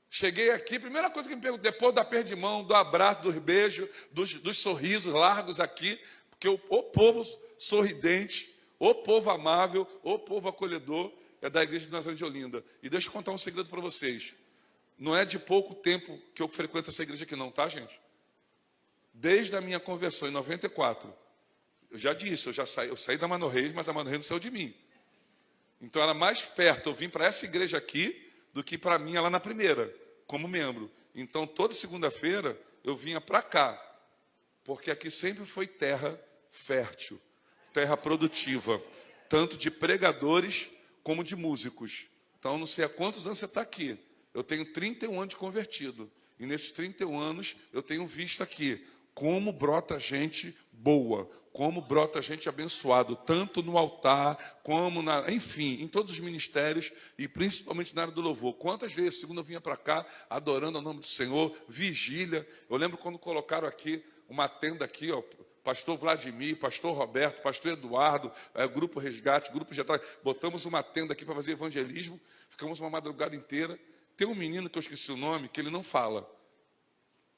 Cheguei aqui, primeira coisa que me perguntaram, depois do aperto de mão, do abraço, dos beijos, dos sorrisos largos aqui, porque o povo sorridente, o povo amável, o povo acolhedor é da igreja de Nazaré de Olinda. E deixa eu contar um segredo para vocês. Não é de pouco tempo que eu frequento essa igreja aqui não, tá, gente? Desde a minha conversão em 94, eu já disse, eu saí da Mano Reis, mas a Mano Reis não saiu de mim. Então era mais perto eu vim para essa igreja aqui do que para mim lá na primeira, como membro. Então toda segunda-feira eu vinha para cá, porque aqui sempre foi terra fértil, terra produtiva, tanto de pregadores como de músicos. Então não sei há quantos anos você está aqui. Eu tenho 31 anos de convertido. E nesses 31 anos eu tenho visto aqui como brota gente boa, como brota gente abençoado, tanto no altar, como enfim, em todos os ministérios e principalmente na área do louvor. Quantas vezes, segunda eu vinha para cá, adorando ao nome do Senhor, vigília. Eu lembro quando colocaram aqui uma tenda aqui, ó, pastor Vladimir, pastor Roberto, pastor Eduardo, grupo Resgate, grupo de atrás, botamos uma tenda aqui para fazer evangelismo, ficamos uma madrugada inteira. Tem um menino que eu esqueci o nome, que ele não fala.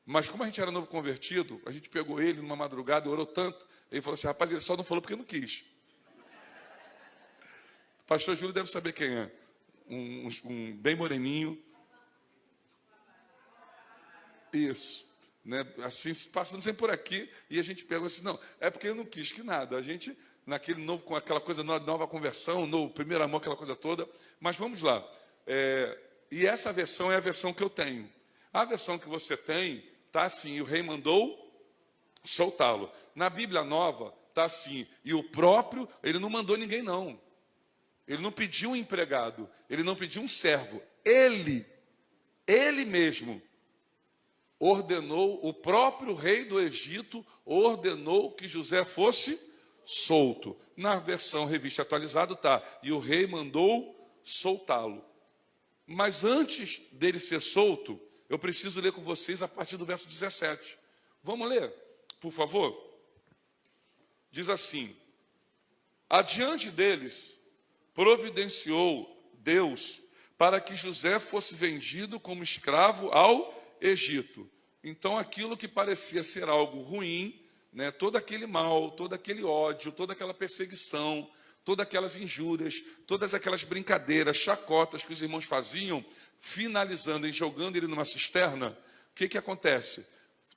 Mas como a gente era novo convertido, a gente pegou ele numa madrugada, orou tanto, ele falou assim, rapaz, ele só não falou porque não quis. O pastor Júlio deve saber quem é. Um bem moreninho. Isso. Né? Assim, passando sempre por aqui, e a gente pegou assim, não, é porque ele não quis que nada. A gente, naquele novo, com aquela coisa, nova conversão, novo primeiro amor, aquela coisa toda. Mas vamos lá. E essa versão é a versão que eu tenho. A versão que você tem está assim, e o rei mandou soltá-lo. Na Bíblia Nova está assim, e o próprio, ele não mandou ninguém não. Ele não pediu um empregado, ele não pediu um servo. Ele mesmo ordenou, o próprio rei do Egito ordenou que José fosse solto. Na versão revista atualizada está, e o rei mandou soltá-lo. Mas antes dele ser solto, eu preciso ler com vocês a partir do verso 17. Vamos ler, por favor? Diz assim, adiante deles, providenciou Deus para que José fosse vendido como escravo ao Egito. Então, aquilo que parecia ser algo ruim, né, todo aquele mal, todo aquele ódio, toda aquela perseguição, todas aquelas injúrias, todas aquelas brincadeiras, chacotas que os irmãos faziam, finalizando e jogando ele numa cisterna, o que acontece?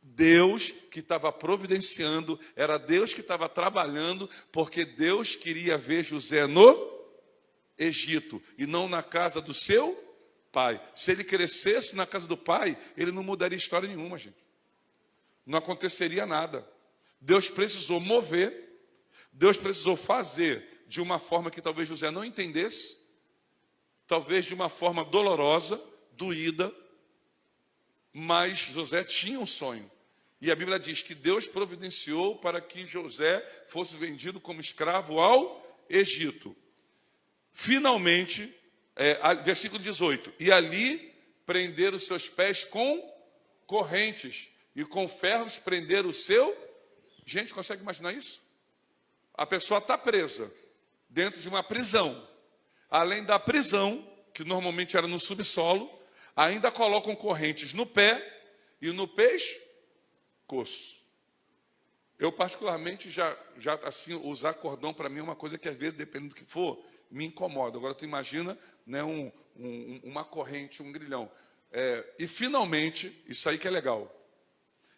Deus que estava providenciando, era Deus que estava trabalhando, porque Deus queria ver José no Egito e não na casa do seu pai. Se ele crescesse na casa do pai, ele não mudaria história nenhuma, gente. Não aconteceria nada. Deus precisou mover, Deus precisou fazer de uma forma que talvez José não entendesse, talvez de uma forma dolorosa, doída, mas José tinha um sonho. E a Bíblia diz que Deus providenciou para que José fosse vendido como escravo ao Egito. Finalmente, versículo 18, e ali prenderam os seus pés com correntes, e com ferros prenderam o seu... Gente, consegue imaginar isso? A pessoa está presa dentro de uma prisão. Além da prisão, que normalmente era no subsolo, ainda colocam correntes no pé e no pescoço. Eu, particularmente, já assim, usar cordão para mim é uma coisa que, às vezes, dependendo do que for, me incomoda. Agora, tu imagina, né, uma corrente, um grilhão. E, finalmente, isso aí que é legal.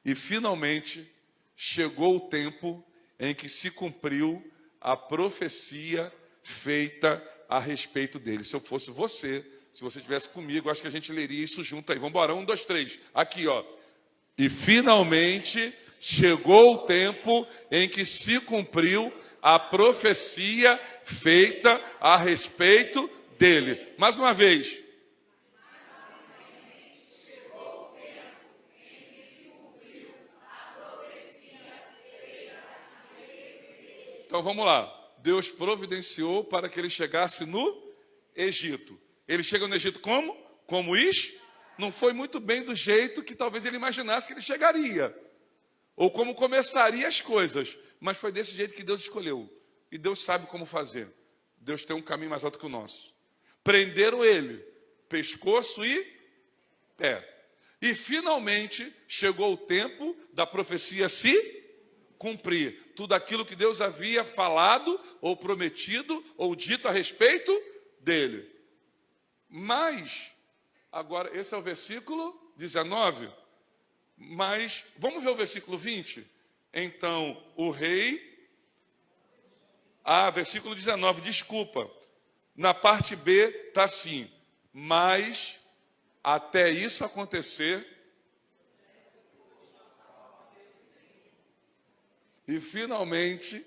E, finalmente, chegou o tempo em que se cumpriu a profecia feita a respeito dele. Se eu fosse você, se você estivesse comigo, acho que a gente leria isso junto aí. Vamos embora, 1, 2, 3. Aqui, ó. E finalmente chegou o tempo em que se cumpriu a profecia feita a respeito dele. Mais uma vez. Então vamos lá. Deus providenciou para que ele chegasse no Egito. Ele chega no Egito como? Como não foi muito bem do jeito que talvez ele imaginasse que ele chegaria. Ou como começaria as coisas. Mas foi desse jeito que Deus escolheu. E Deus sabe como fazer. Deus tem um caminho mais alto que o nosso. Prenderam ele, pescoço e pé. E finalmente chegou o tempo da profecia se cumprir. Tudo aquilo que Deus havia falado, ou prometido, ou dito a respeito dele. Mas, agora, esse é o versículo 19. Mas, vamos ver o versículo 20? Então, o rei... versículo 19, desculpa. Na parte B está assim. Mas, até isso acontecer... E, finalmente,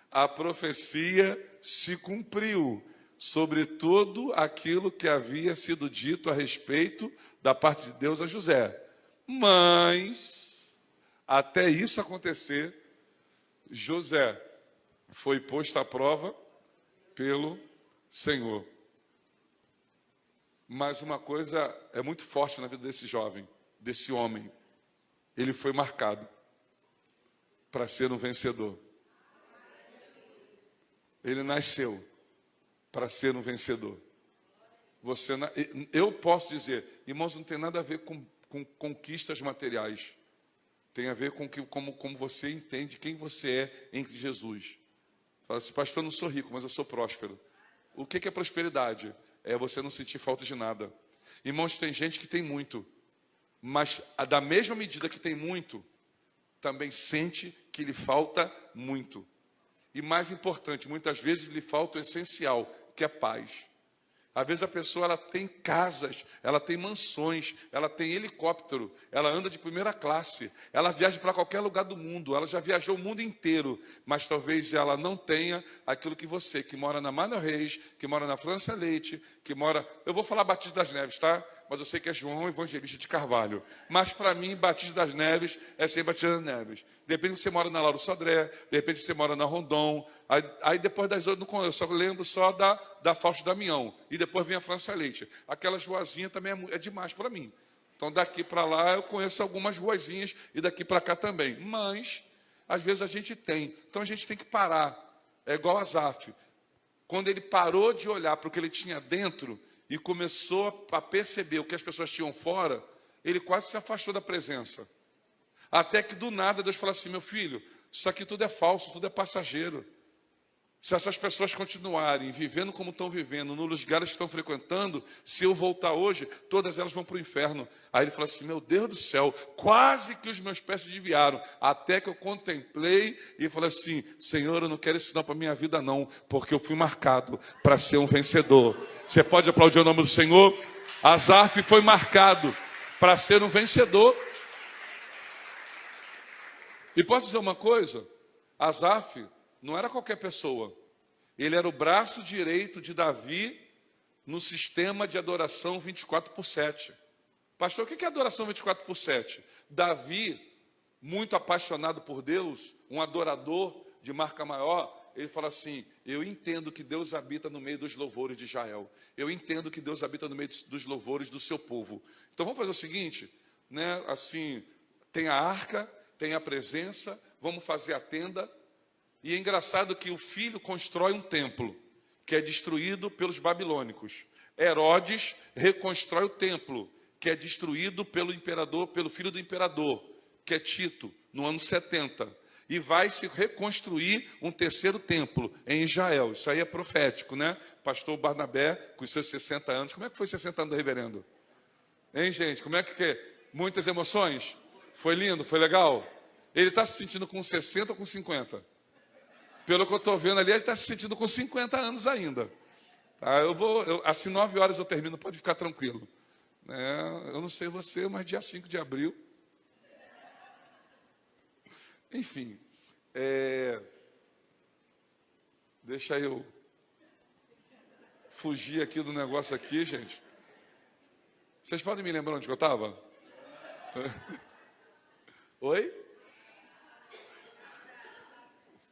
a profecia se cumpriu sobre tudo aquilo que havia sido dito a respeito da parte de Deus a José. Mas, até isso acontecer, José foi posto à prova pelo Senhor. Mas uma coisa é muito forte na vida desse jovem, desse homem. Ele foi marcado para ser um vencedor. Ele nasceu para ser um vencedor. Eu posso dizer, irmãos, não tem nada a ver com conquistas materiais. Tem a ver com como você entende quem você é em Jesus. Fala assim, pastor, eu não sou rico, mas eu sou próspero. O que é prosperidade? É você não sentir falta de nada. Irmãos, tem gente que tem muito, mas da mesma medida que tem muito, também sente que lhe falta muito. E mais importante, muitas vezes lhe falta o essencial, que é paz. Às vezes a pessoa ela tem casas, ela tem mansões, ela tem helicóptero, ela anda de primeira classe, ela viaja para qualquer lugar do mundo, ela já viajou o mundo inteiro, mas talvez ela não tenha aquilo que você, que mora na Manuel Reis, que mora na França Leite, que mora... Eu vou falar Batista das Neves, tá? Mas eu sei que é João Evangelista de Carvalho. Mas para mim, Batista das Neves é sem Batista das Neves. De repente você mora na Lauro Sodré, de repente você mora na Rondon. Aí depois das outras, eu só lembro só da Fausto Damião. E depois vem a França Leite. Aquelas ruazinhas também é demais para mim. Então daqui para lá eu conheço algumas ruazinhas e daqui para cá também. Mas, às vezes a gente tem. Então a gente tem que parar. É igual a Asaf. Quando ele parou de olhar para o que ele tinha dentro... e começou a perceber o que as pessoas tinham fora, ele quase se afastou da presença. Até que do nada Deus falou assim, meu filho, isso aqui tudo é falso, tudo é passageiro. Se essas pessoas continuarem vivendo como estão vivendo, nos lugares que estão frequentando, se eu voltar hoje, todas elas vão para o inferno. Aí ele falou assim, meu Deus do céu, quase que os meus pés se desviaram, até que eu contemplei e falei assim, Senhor, eu não quero isso não para a minha vida não, porque eu fui marcado para ser um vencedor. Você pode aplaudir o nome do Senhor? Asaf foi marcado para ser um vencedor. E posso dizer uma coisa? Asaf não era qualquer pessoa. Ele era o braço direito de Davi no sistema de adoração 24/7. Pastor, o que é adoração 24/7? Davi, muito apaixonado por Deus, um adorador de marca maior, ele fala assim: eu entendo que Deus habita no meio dos louvores de Israel. Eu entendo que Deus habita no meio dos louvores do seu povo. Então vamos fazer o seguinte, né? Assim, tem a arca, tem a presença, vamos fazer a tenda. E é engraçado que o filho constrói um templo, que é destruído pelos babilônicos. Herodes reconstrói o templo, que é destruído pelo imperador, pelo filho do imperador, que é Tito, no ano 70. E vai se reconstruir um terceiro templo em Israel. Isso aí é profético, né? Pastor Barnabé, com seus 60 anos. Como é que foi 60 anos do reverendo? Hein, gente? Como é que é? Muitas emoções? Foi lindo? Foi legal? Ele está se sentindo com 60 ou com 50? Pelo que eu estou vendo ali, ele está se sentindo com 50 anos ainda. Tá? Assim, 9 horas eu termino, pode ficar tranquilo. Eu não sei você, mas dia 5 de abril... Enfim, deixa eu fugir aqui do negócio aqui, gente. Vocês podem me lembrar onde que eu estava? Oi?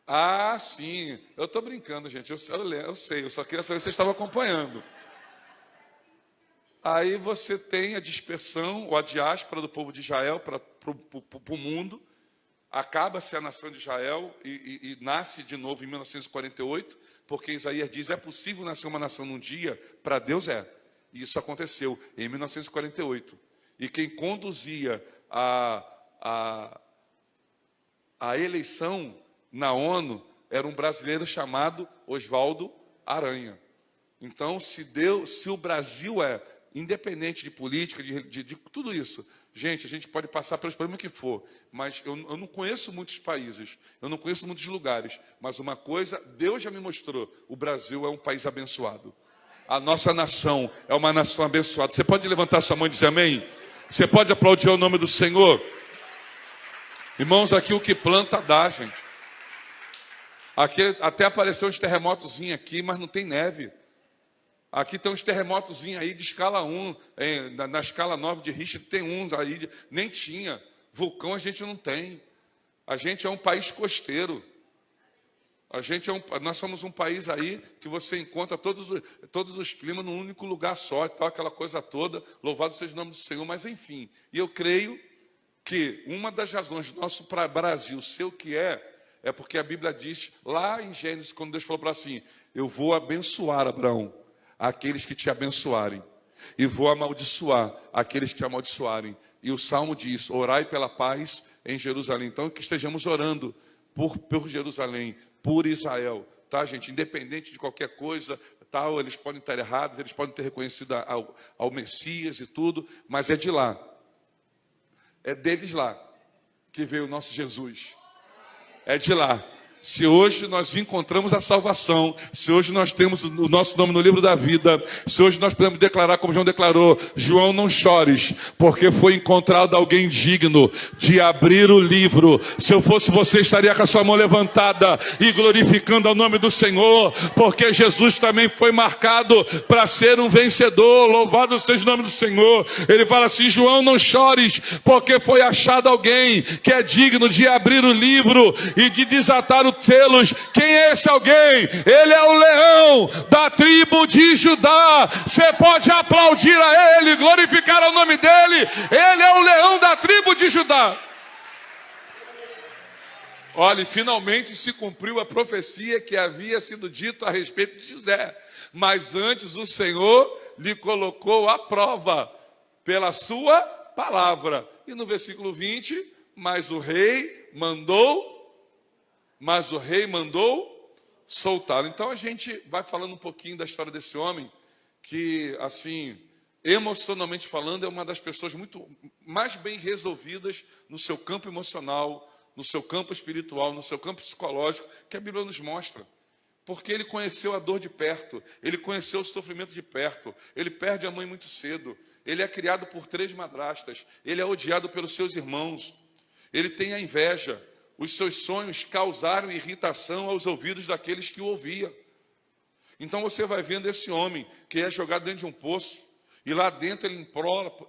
Ah, sim. Eu estou brincando, gente. Eu sei, eu só queria saber se vocês estavam acompanhando. Aí você tem a dispersão, ou a diáspora do povo de Israel para o mundo. Acaba-se a nação de Israel e nasce de novo em 1948, porque Isaías diz: é possível nascer uma nação num dia? Para Deus é. E isso aconteceu em 1948. E quem conduzia a eleição na ONU era um brasileiro chamado Oswaldo Aranha. Então, se o Brasil é independente de política, de tudo isso, gente, a gente pode passar pelos problemas que for, mas eu não conheço muitos países, eu não conheço muitos lugares, mas uma coisa, Deus já me mostrou: o Brasil é um país abençoado. A nossa nação é uma nação abençoada. Você pode levantar sua mão e dizer amém? Você pode aplaudir o nome do Senhor? Irmãos, aqui o que planta dá, gente. Aqui até apareceu uns terremotozinhos aqui, mas não tem neve. Aqui tem uns terremotozinhos aí de escala 1, na escala 9 de Richter tem uns aí, nem tinha. Vulcão a gente não tem. A gente é um país costeiro. Nós somos um país aí que você encontra todos os climas num único lugar só, e tal, aquela coisa toda. Louvado seja o nome do Senhor, mas enfim. E eu creio que uma das razões do nosso Brasil ser o que é porque a Bíblia diz, lá em Gênesis, quando Deus falou para assim: eu vou abençoar Abraão, aqueles que te abençoarem, e vou amaldiçoar aqueles que te amaldiçoarem. E o Salmo diz: orai pela paz em Jerusalém. Então, que estejamos orando por Jerusalém, por Israel, tá, gente? Independente de qualquer coisa, tal, eles podem estar errados, eles podem ter reconhecido ao Messias e tudo, mas é de lá, é deles lá que veio o nosso Jesus. É de lá. Se hoje nós encontramos a salvação, se hoje nós temos o nosso nome no livro da vida, se hoje nós podemos declarar como João declarou: João, não chores, porque foi encontrado alguém digno de abrir o livro. Se eu fosse você, estaria com a sua mão levantada e glorificando ao nome do Senhor, porque Jesus também foi marcado para ser um vencedor. Louvado seja o nome do Senhor. Ele fala assim: João, não chores, porque foi achado alguém que é digno de abrir o livro e de desatar os selos. Quem é esse alguém? Ele é o leão da tribo de Judá. Você pode aplaudir a ele, glorificar o nome dele. Ele é o leão da tribo de Judá. Olha, finalmente se cumpriu a profecia que havia sido dito a respeito de José. Mas antes o Senhor lhe colocou à prova pela sua palavra. E no versículo 20, mas o rei mandou soltá-lo. Então a gente vai falando um pouquinho da história desse homem, que, assim, emocionalmente falando, é uma das pessoas muito mais bem resolvidas no seu campo emocional, no seu campo espiritual, no seu campo psicológico, que a Bíblia nos mostra. Porque ele conheceu a dor de perto, ele conheceu o sofrimento de perto, ele perde a mãe muito cedo, ele é criado por 3 madrastas, ele é odiado pelos seus irmãos, ele tem a inveja. Os seus sonhos causaram irritação aos ouvidos daqueles que o ouviam. Então você vai vendo esse homem que é jogado dentro de um poço, e lá dentro ele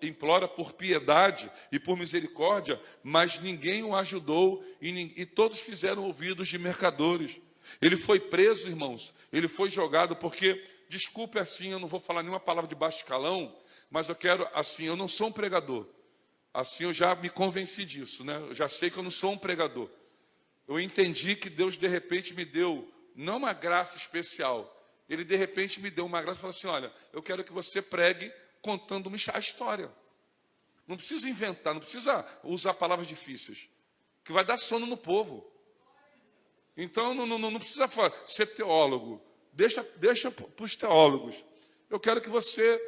implora por piedade e por misericórdia, mas ninguém o ajudou e todos fizeram ouvidos de mercadores. Ele foi preso, irmãos, ele foi jogado porque, desculpe assim, eu não vou falar nenhuma palavra de baixo escalão, mas eu quero, assim, eu não sou um pregador. Assim eu já me convenci disso, né? Eu já sei que eu não sou um pregador. Eu entendi que Deus de repente me deu, não uma graça especial, Ele de repente me deu uma graça e falou assim, olha, eu quero que você pregue contando a história. Não precisa inventar, não precisa usar palavras difíceis, que vai dar sono no povo. Então não precisa ser teólogo, deixa para os teólogos. Eu quero que você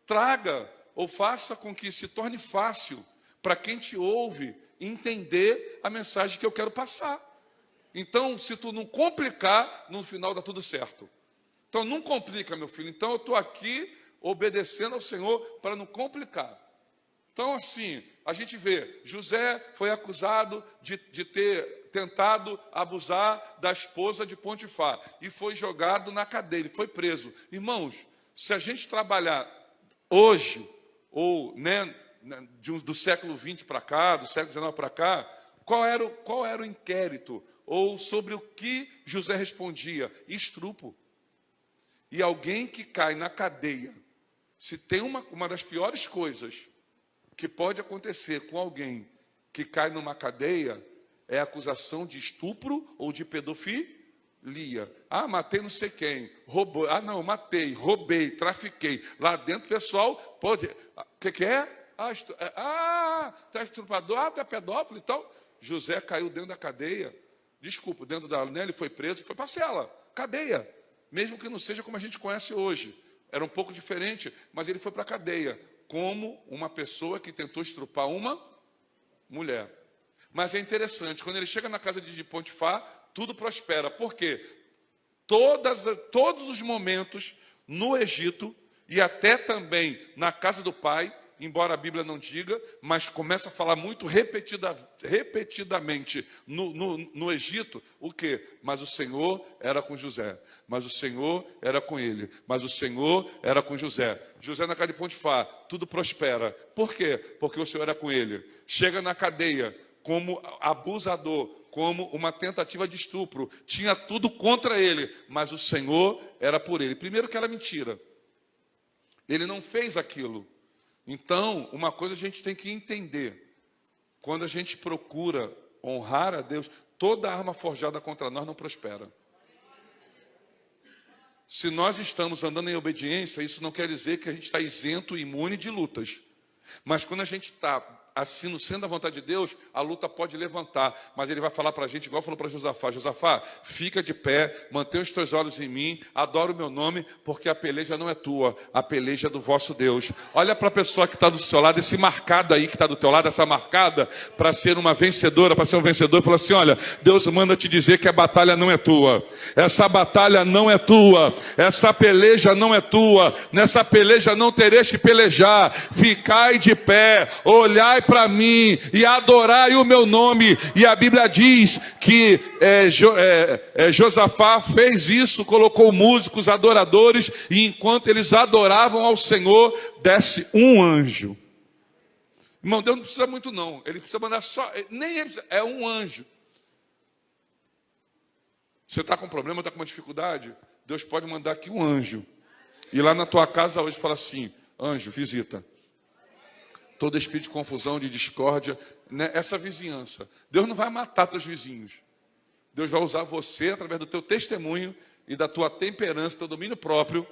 traga ou faça com que se torne fácil para quem te ouve entender a mensagem que eu quero passar. Então, se tu não complicar, no final dá tudo certo. Então, não complica, meu filho. Então, eu estou aqui obedecendo ao Senhor para não complicar. Então, assim, a gente vê, José foi acusado de ter tentado abusar da esposa de Potifar e foi jogado na cadeia, ele foi preso. Irmãos, se a gente trabalhar hoje, ou do século XX para cá, do século XIX para cá, qual era o inquérito? Ou sobre o que José respondia? Estupro. E alguém que cai na cadeia, se tem uma das piores coisas que pode acontecer com alguém que cai numa cadeia, é a acusação de estupro ou de pedofilia. Ah, matei não sei quem, roubou. Ah, não, matei, roubei, trafiquei. Lá dentro, pessoal, pode... O que é? Tu é estuprador, tu é pedófilo e tal. José caiu dentro da cadeia. Desculpa, dentro da... Né, ele foi preso, foi para a cela, cadeia. Mesmo que não seja como a gente conhece hoje. Era um pouco diferente, mas ele foi para a cadeia. Como uma pessoa que tentou estrupar uma mulher. Mas é interessante, quando ele chega na casa de Potifar, tudo prospera. Por quê? Todos os momentos no Egito, e até também na casa do pai, embora a Bíblia não diga, mas começa a falar muito repetidamente no Egito, o quê? Mas o Senhor era com José, mas o Senhor era com ele, mas o Senhor era com José. José na casa de Potifar, tudo prospera. Por quê? Porque o Senhor era com ele. Chega na cadeia como abusador, como uma tentativa de estupro, tinha tudo contra ele, mas o Senhor era por ele. Primeiro que era mentira, ele não fez aquilo. Então, uma coisa a gente tem que entender, quando a gente procura honrar a Deus, toda arma forjada contra nós não prospera. Se nós estamos andando em obediência, isso não quer dizer que a gente está isento e imune de lutas, mas quando a gente está assim, sendo a vontade de Deus, a luta pode levantar, mas ele vai falar para a gente, igual falou para Josafá, Josafá, fica de pé, mantenha os teus olhos em mim, adora o meu nome, porque a peleja não é tua, a peleja é do vosso Deus. Olha para a pessoa que está do seu lado, esse marcado aí que está do teu lado, essa marcada, para ser uma vencedora, para ser um vencedor, fala assim, olha, Deus manda te dizer que a batalha não é tua, essa batalha não é tua, essa peleja não é tua, nessa peleja não tereis que pelejar, ficai de pé, olhai para mim e adorai o meu nome. E a Bíblia diz que Josafá fez isso, colocou músicos, adoradores, e enquanto eles adoravam ao Senhor, desce um anjo. Irmão, Deus não precisa muito não, ele precisa mandar só, nem ele precisa, é um anjo. Você está com problema, está com uma dificuldade, Deus pode mandar aqui um anjo, e lá na tua casa hoje fala assim, anjo, visita todo espírito de confusão, de discórdia, né? Essa vizinhança. Deus não vai matar teus vizinhos. Deus vai usar você através do teu testemunho e da tua temperança, teu domínio próprio.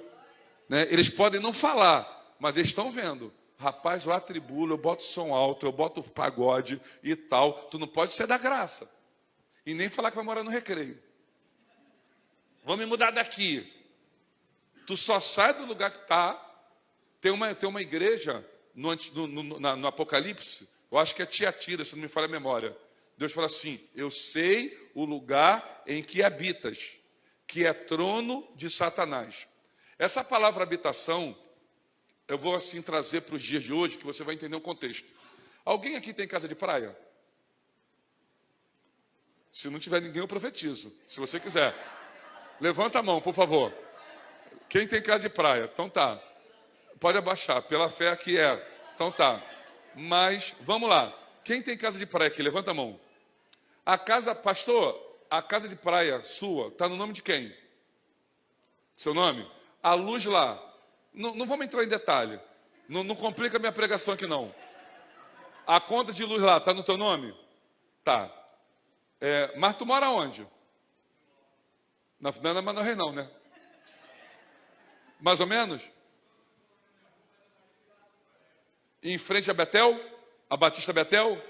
Né? Eles podem não falar, mas eles estão vendo. Rapaz, eu atribulo, eu boto som alto, eu boto pagode e tal. Tu não pode ser da graça. E nem falar que vai morar no Recreio. Vamos mudar daqui. Tu só sai do lugar que está. Tem uma igreja... No Apocalipse, eu acho que é Tiatira, se não me falha a memória. Deus fala assim, eu sei o lugar em que habitas, que é trono de Satanás. Essa palavra habitação, eu vou assim trazer para os dias de hoje, que você vai entender o contexto. Alguém aqui tem casa de praia? Se não tiver ninguém, eu profetizo. Se você quiser, levanta a mão, por favor. Quem tem casa de praia? Então tá. Pode abaixar, pela fé aqui é. Então tá. Mas, vamos lá. Quem tem casa de praia aqui? Levanta a mão. A casa, pastor, a casa de praia sua está no nome de quem? Seu nome? A luz lá. Não vamos entrar em detalhe. Não complica a minha pregação aqui, não. A conta de luz lá está no teu nome? Tá. Mas tu mora onde? Não é Manoel, não, né? Mais ou menos? Em frente a Betel? A Batista Betel?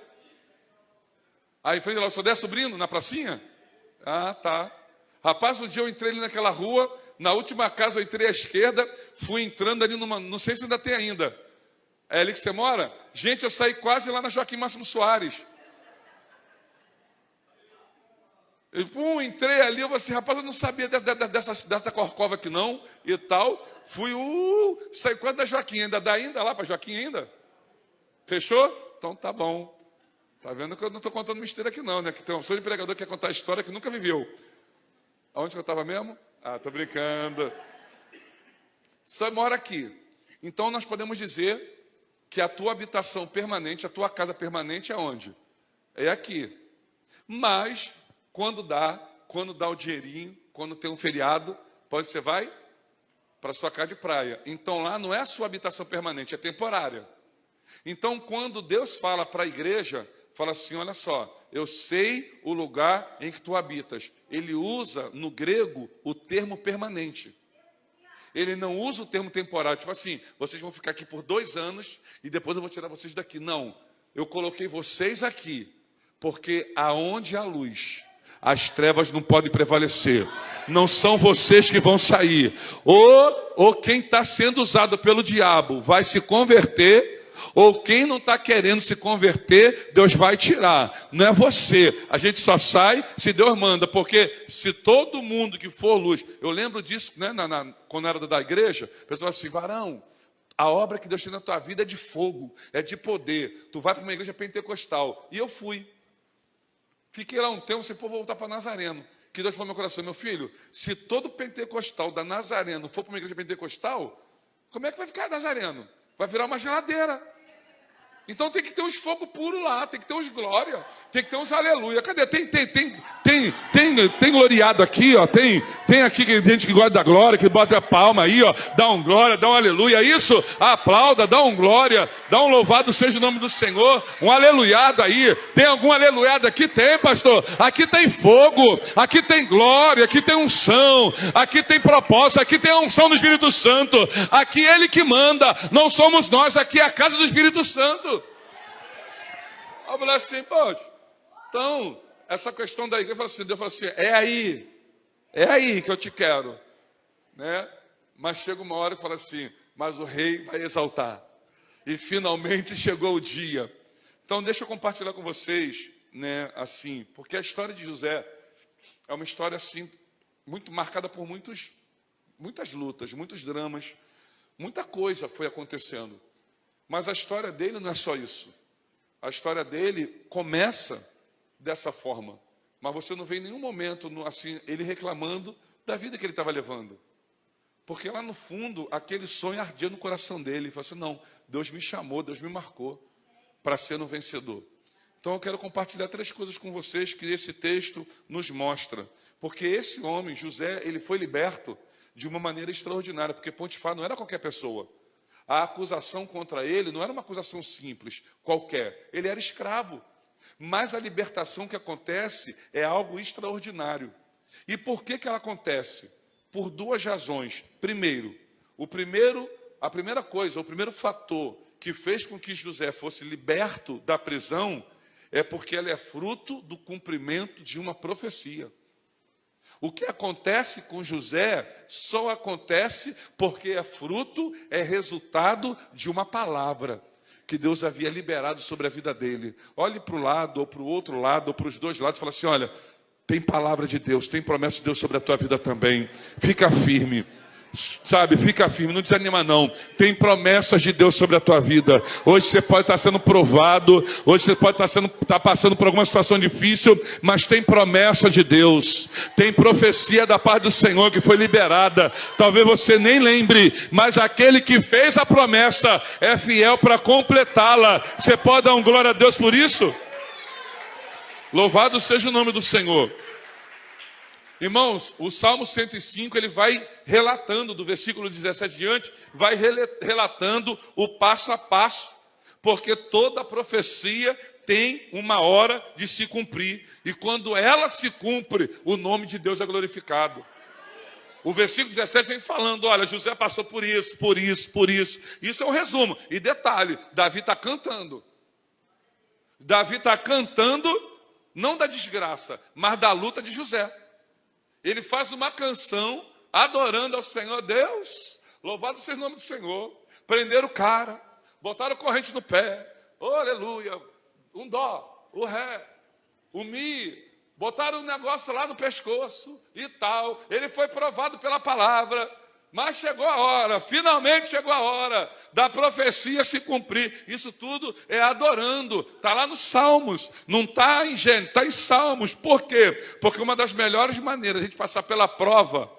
Aí em frente lá, o senhor subindo na pracinha? Ah, tá. Rapaz, um dia eu entrei ali naquela rua, na última casa eu entrei à esquerda, fui entrando ali numa, não sei se ainda tem ainda. É ali que você mora? Gente, eu saí quase lá na Joaquim Máximo Soares. Eu entrei ali, eu falei assim, rapaz, eu não sabia dessa corcova aqui não, e tal. Fui, saí quase da Joaquim, ainda dá ainda lá para Joaquim ainda? Fechou? Então tá bom. Tá vendo que eu não estou contando mistério aqui não, né? Que tem uma pessoa de pregador que quer contar a história que nunca viveu. Aonde que eu estava mesmo? Ah, tô brincando. Você mora aqui. Então nós podemos dizer que a tua habitação permanente, a tua casa permanente é onde? É aqui. Mas, quando dá o dinheirinho, quando tem um feriado, você vai para a sua casa de praia. Então lá não é a sua habitação permanente, é temporária. Então quando Deus fala para a igreja, fala assim, olha só, eu sei o lugar em que tu habitas. Ele usa no grego o termo permanente. Ele não usa o termo temporário, tipo assim, vocês vão ficar aqui por 2 anos e depois eu vou tirar vocês daqui. Não, eu coloquei vocês aqui, porque aonde há luz, as trevas não podem prevalecer. Não são vocês que vão sair. Ou quem está sendo usado pelo diabo vai se converter, ou quem não está querendo se converter, Deus vai tirar. Não é você. A gente só sai se Deus manda. Porque se todo mundo que for luz... Eu lembro disso, né, quando era da igreja. O pessoal assim, varão, a obra que Deus tem na tua vida é de fogo, é de poder. Tu vai para uma igreja pentecostal. E eu fui. Fiquei lá um tempo, você pode voltar para Nazareno. Que Deus falou no meu coração, meu filho, se todo pentecostal da Nazareno for para uma igreja pentecostal, como é que vai ficar Nazareno? Vai virar uma geladeira. Então tem que ter uns fogo puro lá, tem que ter uns glória, tem que ter uns aleluia. Cadê? Tem gloriado aqui, ó. Tem aqui gente que gosta da glória, que bota a palma aí, ó. Dá um glória, dá um aleluia. Isso, aplauda, dá um glória, dá um louvado seja o nome do Senhor. Um aleluiado aí. Tem algum aleluiado aqui? Tem, pastor. Aqui tem fogo, aqui tem glória, aqui tem unção, aqui tem propósito, aqui tem a unção do Espírito Santo. Aqui Ele que manda, não somos nós, aqui é a casa do Espírito Santo. Eu falei assim, poxa, então, essa questão da igreja, Deus falou assim, é aí que eu te quero, né? Mas chega uma hora que fala assim, mas o rei vai exaltar, e finalmente chegou o dia. Então, deixa eu compartilhar com vocês, né, assim, porque a história de José é uma história, assim, muito marcada por muitas lutas, muitos dramas, muita coisa foi acontecendo, mas a história dele não é só isso. A história dele começa dessa forma, mas você não vê em nenhum momento assim, ele reclamando da vida que ele estava levando. Porque lá no fundo, aquele sonho ardia no coração dele. Ele falou assim, não, Deus me chamou, Deus me marcou para ser um vencedor. Então eu quero compartilhar 3 coisas com vocês que esse texto nos mostra. Porque esse homem, José, ele foi liberto de uma maneira extraordinária, porque Potifar não era qualquer pessoa. A acusação contra ele não era uma acusação simples, qualquer. Ele era escravo. Mas a libertação que acontece é algo extraordinário. E por que ela acontece? Por 2 razões. Primeiro, o primeiro fator que fez com que José fosse liberto da prisão é porque ela é fruto do cumprimento de uma profecia. O que acontece com José só acontece porque é resultado de uma palavra que Deus havia liberado sobre a vida dele. Olhe para o lado, ou para o outro lado, ou para os 2 lados e fala assim, olha, tem palavra de Deus, tem promessa de Deus sobre a tua vida também. Fica firme. Sabe, fica firme, não desanima não. Tem promessas de Deus sobre a tua vida. Hoje você pode estar sendo provado, hoje você pode estar passando por alguma situação difícil, mas tem promessa de Deus. Tem profecia da parte do Senhor que foi liberada. Talvez você nem lembre, mas aquele que fez a promessa é fiel para completá-la. Você pode dar um glória a Deus por isso? Louvado seja o nome do Senhor. Irmãos, o Salmo 105, ele vai relatando, do versículo 17 diante, vai relatando o passo a passo, porque toda profecia tem uma hora de se cumprir, e quando ela se cumpre, o nome de Deus é glorificado. O versículo 17 vem falando, olha, José passou por isso, por isso, por isso. Isso é um resumo. E detalhe, Davi está cantando. Davi está cantando, não da desgraça, mas da luta de José. Ele faz uma canção adorando ao Senhor. Deus, louvado seja o nome do Senhor. Prenderam o cara, botaram corrente no pé. Oh, aleluia. Um dó, o ré, o mi. Botaram um negócio lá no pescoço e tal. Ele foi provado pela palavra. Mas chegou a hora, finalmente chegou a hora da profecia se cumprir. Isso tudo é adorando. Está lá nos Salmos, não está em Gênesis, está em Salmos. Por quê? Porque uma das melhores maneiras de a gente passar pela prova,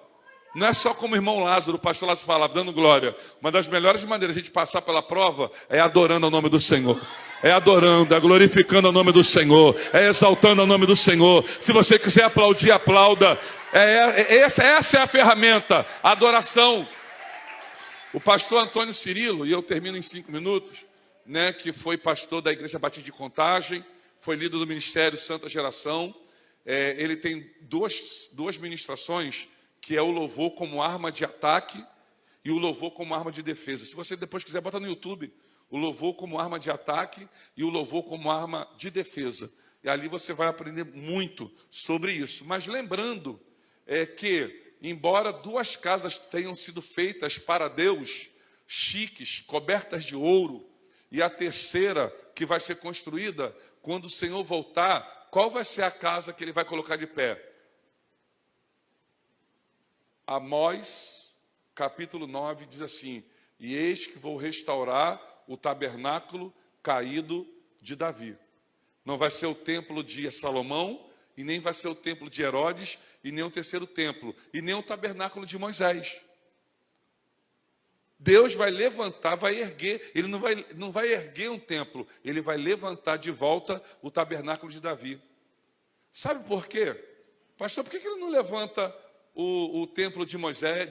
não é só como o irmão Lázaro, o pastor Lázaro falava, dando glória. Uma das melhores maneiras de a gente passar pela prova é adorando o nome do Senhor. É adorando, é glorificando o nome do Senhor, é exaltando o nome do Senhor. Se você quiser aplaudir, aplauda. Essa é a ferramenta, a adoração. O pastor Antônio Cirilo, e eu termino em 5 minutos, né, que foi pastor da Igreja Batista de Contagem, foi líder do Ministério Santa Geração. Ele tem duas ministrações, que é o louvor como arma de ataque e o louvor como arma de defesa. Se você depois quiser, bota no YouTube, o louvor como arma de ataque e o louvor como arma de defesa. E ali você vai aprender muito sobre isso. Mas lembrando que, embora 2 casas tenham sido feitas para Deus, chiques, cobertas de ouro, e a terceira que vai ser construída, quando o Senhor voltar, qual vai ser a casa que Ele vai colocar de pé? Amós, capítulo 9, diz assim: e eis que vou restaurar o tabernáculo caído de Davi. Não vai ser o templo de Salomão, e nem vai ser o templo de Herodes, e nem o terceiro templo, e nem o tabernáculo de Moisés. Deus vai levantar, vai erguer, Ele não vai erguer um templo, Ele vai levantar de volta o tabernáculo de Davi. Sabe por quê? Pastor, por que Ele não levanta o templo de Moisés,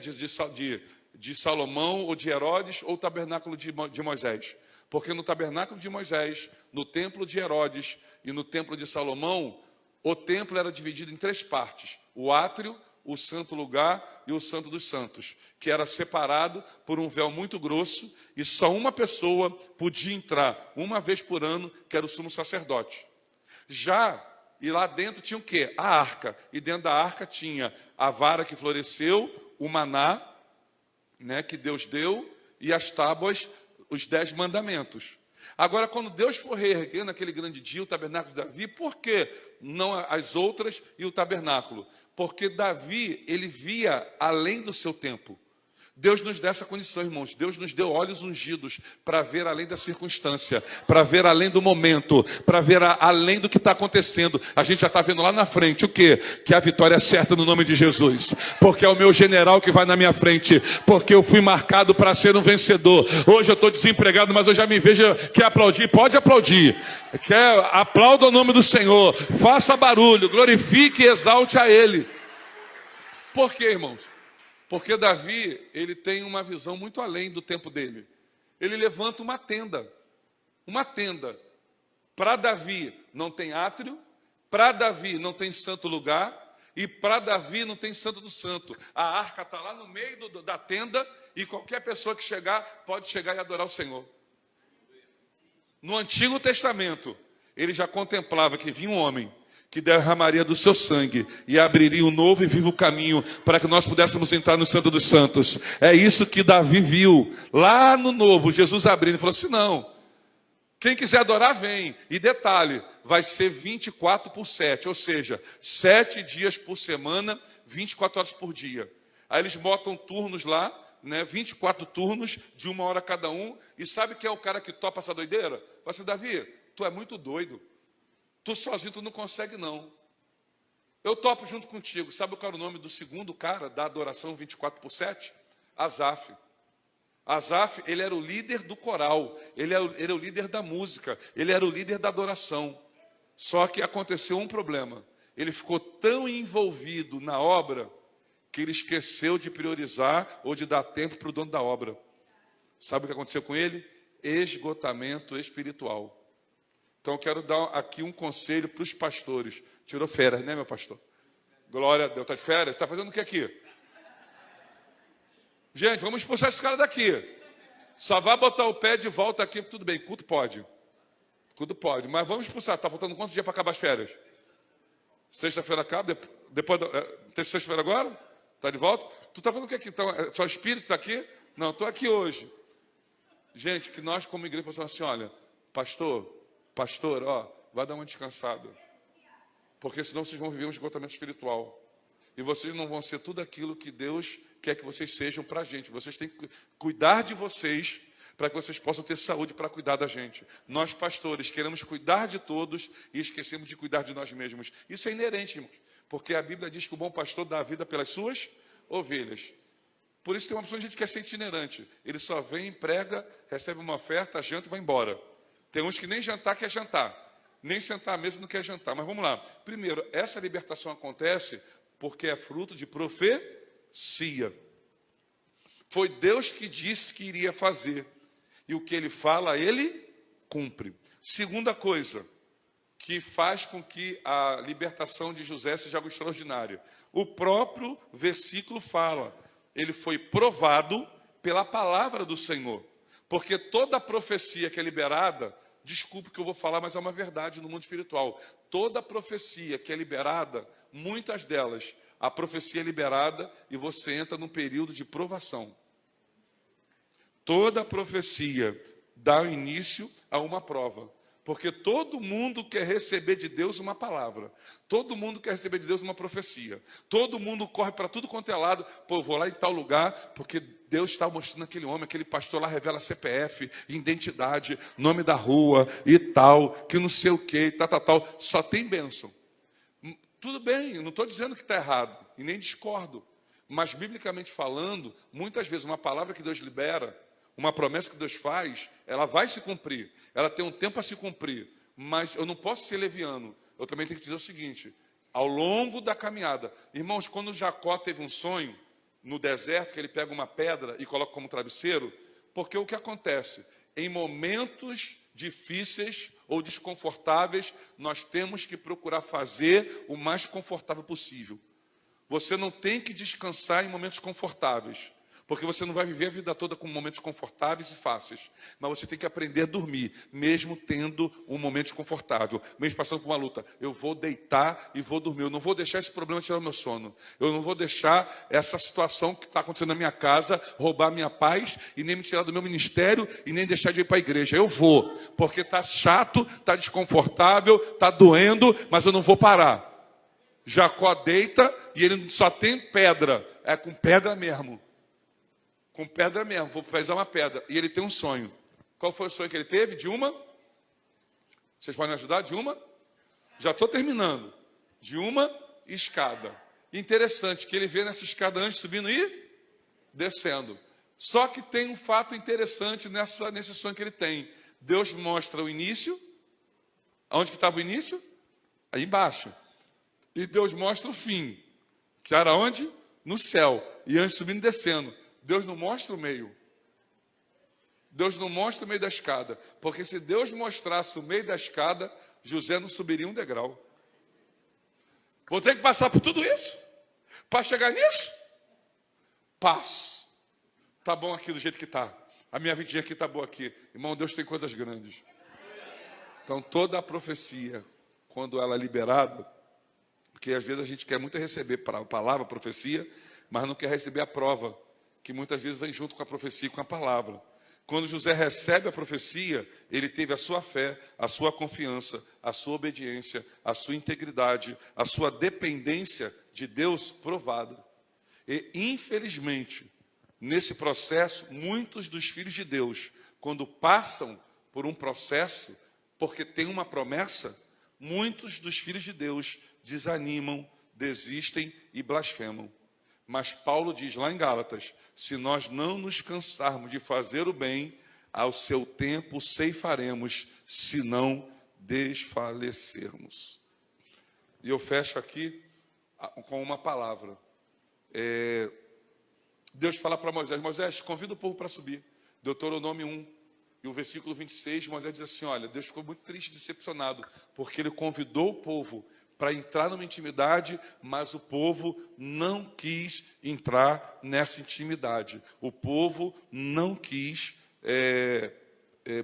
de Salomão, ou de Herodes, ou o tabernáculo de Moisés? Porque no tabernáculo de Moisés, no templo de Herodes e no templo de Salomão, o templo era dividido em 3 partes: o átrio, o santo lugar e o santo dos santos, que era separado por um véu muito grosso, e só uma pessoa podia entrar uma vez por ano, que era o sumo sacerdote. E lá dentro tinha o quê? A arca. E dentro da arca tinha a vara que floresceu, o maná, né, que Deus deu, e as tábuas, os 10 mandamentos. Agora, quando Deus for reerguer naquele grande dia o tabernáculo de Davi, por que não as outras e o tabernáculo? Porque Davi, ele via além do seu tempo. Deus nos dá essa condição, irmãos. Deus nos deu olhos ungidos para ver além da circunstância, para ver além do momento, para ver além do que está acontecendo. A gente já está vendo lá na frente o quê? Que a vitória é certa no nome de Jesus. Porque é o meu general que vai na minha frente. Porque eu fui marcado para ser um vencedor. Hoje eu estou desempregado, mas eu já me vejo. Quer aplaudir? Pode aplaudir. Aplauda o nome do Senhor. Faça barulho, glorifique e exalte a Ele. Por quê, irmãos? Porque Davi, ele tem uma visão muito além do tempo dele. Ele levanta uma tenda. Uma tenda. Para Davi não tem átrio, para Davi não tem santo lugar, e para Davi não tem santo do santo. A arca está lá no meio da tenda, e qualquer pessoa que chegar, pode chegar e adorar o Senhor. No Antigo Testamento, ele já contemplava que vinha um homem que derramaria do seu sangue e abriria um novo e vivo caminho para que nós pudéssemos entrar no Santo dos Santos. É isso que Davi viu lá no Novo, Jesus abrindo e falou assim: não, quem quiser adorar vem. E detalhe, vai ser 24/7, ou seja, 7 dias por semana, 24 horas por dia. Aí eles botam turnos lá, né, 24 turnos, de 1 hora cada um. E sabe quem é o cara que topa essa doideira? Fala assim, Davi, tu é muito doido. Tu sozinho tu não consegue, não. Eu topo junto contigo. Sabe qual era o nome do segundo cara da adoração 24/7? Asaf. Asaf, ele era o líder do coral, ele era o líder da música, ele era o líder da adoração. Só que aconteceu um problema. Ele ficou tão envolvido na obra que ele esqueceu de priorizar ou de dar tempo para o dono da obra. Sabe o que aconteceu com ele? Esgotamento espiritual. Então eu quero dar aqui um conselho para os pastores. Tirou férias, né, meu pastor? Glória a Deus. Está de férias? Está fazendo o que aqui? Gente, vamos expulsar esse cara daqui. Só vai botar o pé de volta aqui, tudo bem, culto pode. Culto pode, mas vamos expulsar. Está faltando quantos dias para acabar as férias? Sexta-feira acaba, depois tem sexta-feira agora? Está de volta? Tu está falando o que aqui? Então, só o espírito está aqui? Não, estou aqui hoje. Gente, que nós como igreja possamos assim, olha, pastor, ó, vai dar uma descansada. Porque senão vocês vão viver um esgotamento espiritual. E vocês não vão ser tudo aquilo que Deus quer que vocês sejam para a gente. Vocês têm que cuidar de vocês para que vocês possam ter saúde para cuidar da gente. Nós, pastores, queremos cuidar de todos e esquecemos de cuidar de nós mesmos. Isso é inerente, irmãos, porque a Bíblia diz que o bom pastor dá a vida pelas suas ovelhas. Por isso tem uma opção de gente que quer ser itinerante. Ele só vem, prega, recebe uma oferta, janta e vai embora. Tem uns que nem jantar quer jantar. Nem sentar à mesa não quer jantar. Mas vamos lá. Primeiro, essa libertação acontece porque é fruto de profecia. Foi Deus que disse que iria fazer. E o que ele fala, ele cumpre. Segunda coisa, que faz com que a libertação de José seja algo extraordinário. O próprio versículo fala, ele foi provado pela palavra do Senhor. Porque toda profecia que é liberada, desculpe que eu vou falar, mas é uma verdade no mundo espiritual. Toda profecia que é liberada, muitas delas, a profecia é liberada e você entra num período de provação. Toda profecia dá início a uma prova. Porque todo mundo quer receber de Deus uma palavra. Todo mundo quer receber de Deus uma profecia. Todo mundo corre para tudo quanto é lado. Pô, eu vou lá em tal lugar, porque Deus está mostrando aquele homem, aquele pastor lá revela CPF, identidade, nome da rua e tal, que não sei o que, tal. Só tem bênção. Tudo bem, eu não estou dizendo que está errado, e nem discordo. Mas, biblicamente falando, muitas vezes uma palavra que Deus libera, uma promessa que Deus faz, ela vai se cumprir. Ela tem um tempo a se cumprir. Mas eu não posso ser leviano. Eu também tenho que dizer o seguinte, ao longo da caminhada. Irmãos, quando Jacó teve um sonho no deserto, que ele pega uma pedra e coloca como travesseiro, porque o que acontece? Em momentos difíceis ou desconfortáveis, nós temos que procurar fazer o mais confortável possível. Você não tem que descansar em momentos confortáveis. Porque você não vai viver a vida toda com momentos confortáveis e fáceis. Mas você tem que aprender a dormir, mesmo tendo um momento desconfortável. Mesmo passando por uma luta. Eu vou deitar e vou dormir. Eu não vou deixar esse problema tirar o meu sono. Eu não vou deixar essa situação que está acontecendo na minha casa roubar a minha paz e nem me tirar do meu ministério e nem deixar de ir para a igreja. Eu vou, porque está chato, está desconfortável, está doendo, mas eu não vou parar. Jacó deita e ele só tem pedra. É com pedra mesmo. Com pedra mesmo, vou fazer uma pedra. E ele tem um sonho. Qual foi o sonho que ele teve? De uma? Vocês podem me ajudar? De uma? Já estou terminando. De uma escada. Interessante que ele vê nessa escada antes subindo e descendo. Só que tem um fato interessante nesse sonho que ele tem. Deus mostra o início. Onde que estava o início? Aí embaixo. E Deus mostra o fim. Que era onde? No céu. E antes subindo e descendo. Deus não mostra o meio. Deus não mostra o meio da escada. Porque se Deus mostrasse o meio da escada, José não subiria um degrau. Vou ter que passar por tudo isso? Para chegar nisso? Passo. Está bom aqui do jeito que está. A minha vidinha aqui está boa aqui. Irmão, Deus tem coisas grandes. Então toda a profecia, quando ela é liberada, porque às vezes a gente quer muito receber a palavra, a profecia, mas não quer receber a prova, que muitas vezes vem junto com a profecia e com a palavra. Quando José recebe a profecia, ele teve a sua fé, a sua confiança, a sua obediência, a sua integridade, a sua dependência de Deus provada. E, infelizmente, nesse processo, muitos dos filhos de Deus, quando passam por um processo, porque tem uma promessa, muitos dos filhos de Deus desanimam, desistem e blasfemam. Mas Paulo diz lá em Gálatas, se nós não nos cansarmos de fazer o bem, ao seu tempo ceifaremos, se não desfalecermos. E eu fecho aqui com uma palavra. Deus fala para Moisés, Moisés, convida o povo para subir. Deuteronômio 1, e o versículo 26, Moisés diz assim, olha, Deus ficou muito triste, decepcionado, porque ele convidou o povo para entrar numa intimidade, mas o povo não quis entrar nessa intimidade. O povo não quis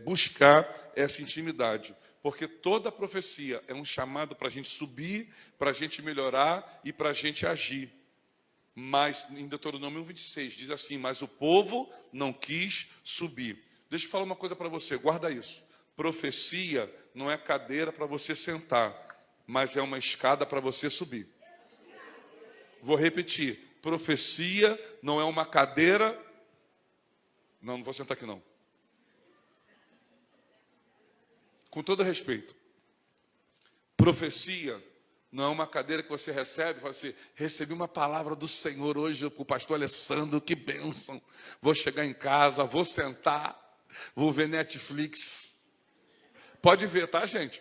buscar essa intimidade. Porque toda profecia é um chamado para a gente subir, para a gente melhorar e para a gente agir. Mas em Deuteronômio 26 diz assim, mas o povo não quis subir. Deixa eu falar uma coisa para você, guarda isso. Profecia não é cadeira para você sentar, mas é uma escada para você subir. Vou repetir, profecia não é uma cadeira... Não vou sentar aqui não. Com todo respeito, profecia não é uma cadeira que você recebe, você recebi uma palavra do Senhor hoje com o pastor Alessandro, que bênção, vou chegar em casa, vou sentar, vou ver Netflix, pode ver, tá gente?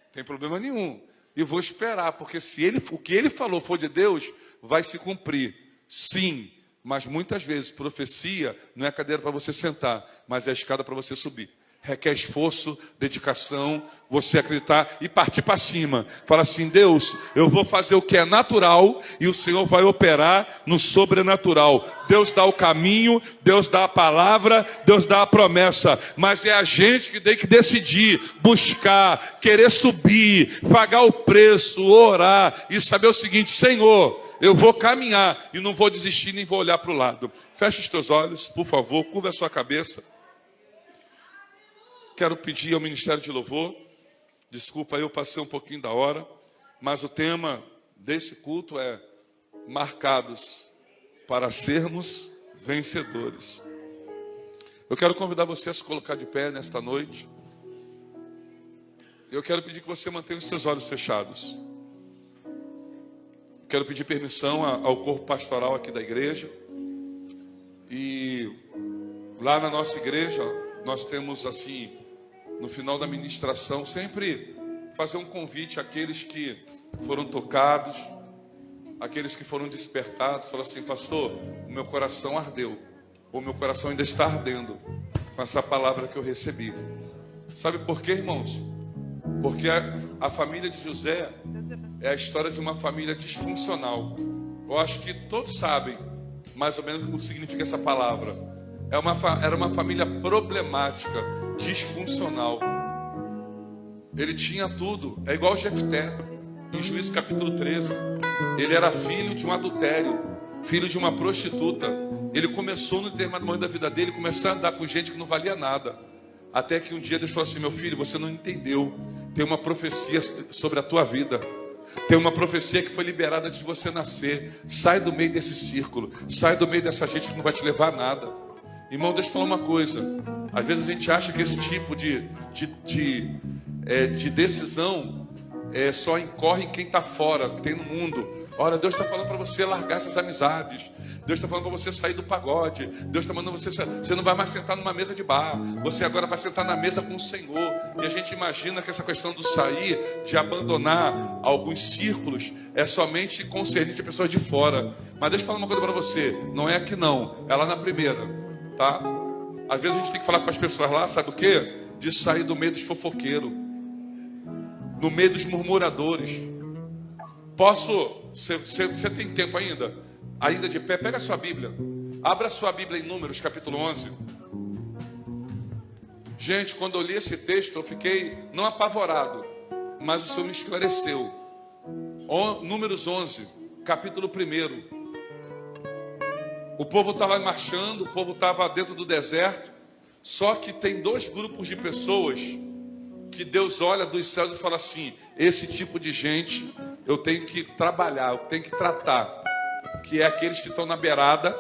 Não tem problema nenhum, e vou esperar, porque o que ele falou for de Deus, vai se cumprir, sim, mas muitas vezes profecia não é cadeira para você sentar, mas é a escada para você subir. Requer esforço, dedicação, você acreditar e partir para cima. Fala assim, Deus, eu vou fazer o que é natural e o Senhor vai operar no sobrenatural. Deus dá o caminho, Deus dá a palavra, Deus dá a promessa. Mas é a gente que tem que decidir, buscar, querer subir, pagar o preço, orar e saber o seguinte, Senhor, eu vou caminhar e não vou desistir nem vou olhar para o lado. Feche os teus olhos, por favor, curva a sua cabeça. Quero pedir ao Ministério de Louvor, desculpa, eu passei um pouquinho da hora, mas o tema desse culto é marcados para sermos vencedores. Eu quero convidar você a se colocar de pé nesta noite. Eu quero pedir que você mantenha os seus olhos fechados. Quero pedir permissão ao corpo pastoral aqui da igreja. E lá na nossa igreja, nós temos assim... no final da ministração, sempre fazer um convite àqueles que foram tocados, àqueles que foram despertados, falar assim, pastor, o meu coração ardeu, o meu coração ainda está ardendo com essa palavra que eu recebi. Sabe por quê, irmãos? Porque a família de José é a história de uma família disfuncional. Eu acho que todos sabem mais ou menos o que significa essa palavra. Era uma família problemática, disfuncional. Ele tinha tudo, é igual Jefté, em Juízes capítulo 13. Ele era filho de um adultério, filho de uma prostituta. Ele começou no determinado momento da vida dele, começou a andar com gente que não valia nada. Até que um dia Deus falou assim, meu filho, você não entendeu, tem uma profecia sobre a tua vida. Tem uma profecia que foi liberada antes de você nascer. Sai do meio desse círculo, sai do meio dessa gente que não vai te levar a nada. Irmão, deixa eu falar uma coisa. Às vezes a gente acha que esse tipo de decisão só incorre em quem está fora, que tem no mundo. Olha, Deus está falando para você largar essas amizades. Deus está falando para você sair do pagode. Deus está mandando você não vai mais sentar numa mesa de bar. Você agora vai sentar na mesa com o Senhor. E a gente imagina que essa questão do sair, de abandonar alguns círculos, é somente concernente a pessoas de fora. Mas deixa eu falar uma coisa para você. Não é aqui não, é lá na primeira, tá? Às vezes a gente tem que falar para as pessoas lá, sabe o quê? De sair do meio dos fofoqueiros, no meio dos murmuradores. Você tem tempo ainda? Ainda de pé, pega a sua Bíblia. Abra a sua Bíblia em Números, capítulo 11. Gente, quando eu li esse texto, eu fiquei não apavorado, mas o Senhor me esclareceu. Números 11, capítulo 1. O povo estava marchando, o povo estava dentro do deserto. Só que tem dois grupos de pessoas que Deus olha dos céus e fala assim, esse tipo de gente eu tenho que trabalhar, eu tenho que tratar. que é aqueles que estão na beirada,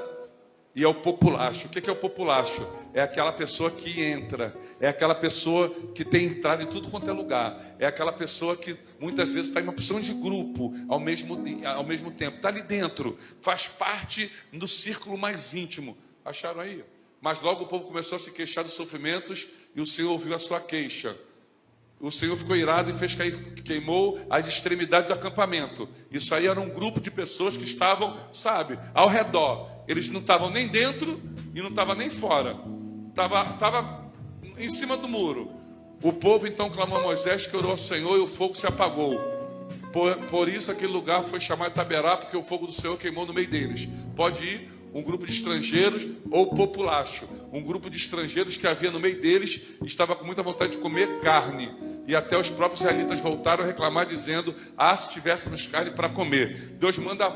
e é o populacho. O que é o populacho? É aquela pessoa que entra, é aquela pessoa que tem entrada em tudo quanto é lugar, é aquela pessoa que muitas vezes está em uma posição de grupo ao mesmo tempo, está ali dentro, faz parte do círculo mais íntimo. Acharam aí? Mas logo o povo começou a se queixar dos sofrimentos e o Senhor ouviu a sua queixa. O Senhor ficou irado e fez cair, queimou as extremidades do acampamento. Isso aí era um grupo de pessoas que estavam, sabe, ao redor. Eles não estavam nem dentro e não estavam nem fora. Estava em cima do muro. O povo então clamou a Moisés, que orou ao Senhor, e o fogo se apagou. Por isso aquele lugar foi chamado Taberá, porque o fogo do Senhor queimou no meio deles. Pode ir um grupo de estrangeiros ou populacho. Um grupo de estrangeiros que havia no meio deles estava com muita vontade de comer carne. E até os próprios israelitas voltaram a reclamar, dizendo: ah, se tivéssemos carne para comer. Deus manda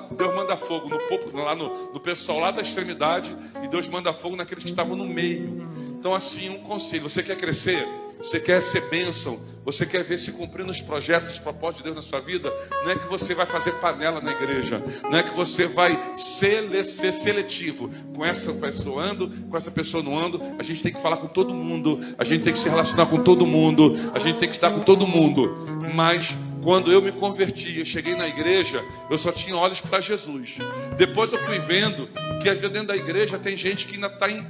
fogo no pessoal lá da extremidade, e Deus manda fogo naqueles que estavam no meio. Então, assim, um conselho: você quer crescer? Você quer ser bênção? Você quer ver se cumprindo os projetos, os propósitos de Deus na sua vida? Não é que você vai fazer panela na igreja, não é que você vai ser seletivo. Com essa pessoa ando, com essa pessoa não ando. A gente tem que falar com todo mundo, a gente tem que se relacionar com todo mundo, a gente tem que estar com todo mundo. Mas quando eu me converti, eu cheguei na igreja, eu só tinha olhos para Jesus. Depois eu fui vendo que dentro da igreja tem gente que ainda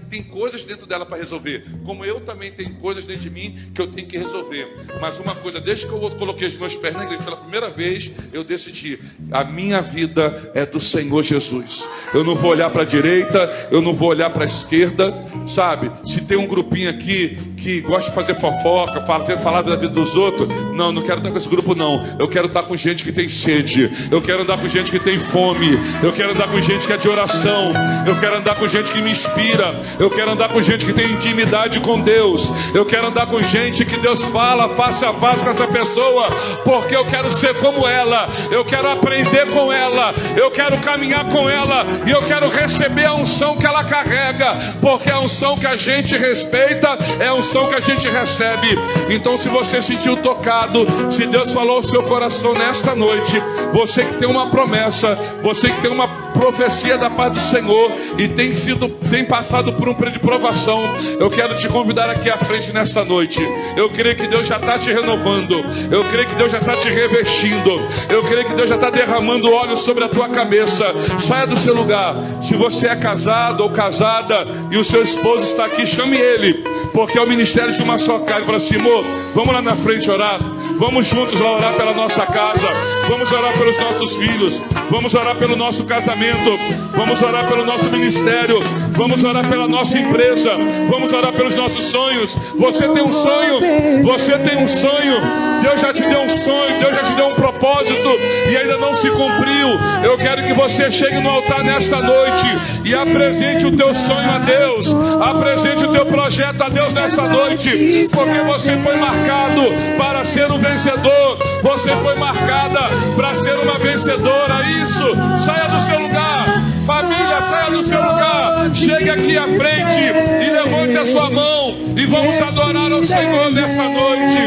tem coisas dentro dela para resolver. Como eu também tenho coisas dentro de mim que eu tenho que resolver. Mas uma coisa, desde que eu coloquei os meus pés na igreja pela primeira vez, eu decidi: a minha vida é do Senhor Jesus. Eu não vou olhar para a direita, eu não vou olhar para a esquerda, sabe? Se tem um grupinho aqui que gosta de fazer fofoca, falar da vida dos outros, não quero estar com esse grupo não. Eu quero estar com gente que tem sede, eu quero andar com gente que tem fome, eu quero andar com gente que é de oração, eu quero andar com gente que me inspira, eu quero andar com gente que tem intimidade com Deus, eu quero andar com gente que Deus fala face a face com essa pessoa, porque eu quero ser como ela, eu quero aprender com ela, eu quero caminhar com ela, e eu quero receber a unção que ela carrega, porque a unção que a gente respeita é a unção que a gente recebe. Então, se você sentiu tocado, se Deus falou ao seu coração nesta noite, você que tem uma promessa, você que tem uma profecia da paz do Senhor e tem passado por um período de provação, eu quero te convidar aqui à frente nesta noite. Eu creio que Deus já está te renovando, eu creio que Deus já está te revestindo, eu creio que Deus já está derramando óleo sobre a tua cabeça. Saia do seu lugar. Se você é casado ou casada e o seu esposo está aqui, chame ele, porque é o ministério de uma só carne. Fala assim: amor, vamos lá na frente orar. Vamos juntos lá orar pela nossa casa, vamos orar pelos nossos filhos, vamos orar pelo nosso casamento, vamos orar pelo nosso ministério, vamos orar pela nossa empresa, vamos orar pelos nossos sonhos. Você tem um sonho, você tem um sonho, Deus já te deu um sonho, Deus já te deu um propósito e ainda não se cumpriu. Eu quero que você chegue no altar nesta noite e apresente o teu sonho a Deus, apresente o teu projeto a Deus nesta noite, porque você foi marcado para ser um vencedor, você foi marcada para ser uma vencedora. Isso, saia do seu lugar, família, saia do seu lugar, chegue aqui à frente e levante a sua mão e vamos adorar ao Senhor nesta noite.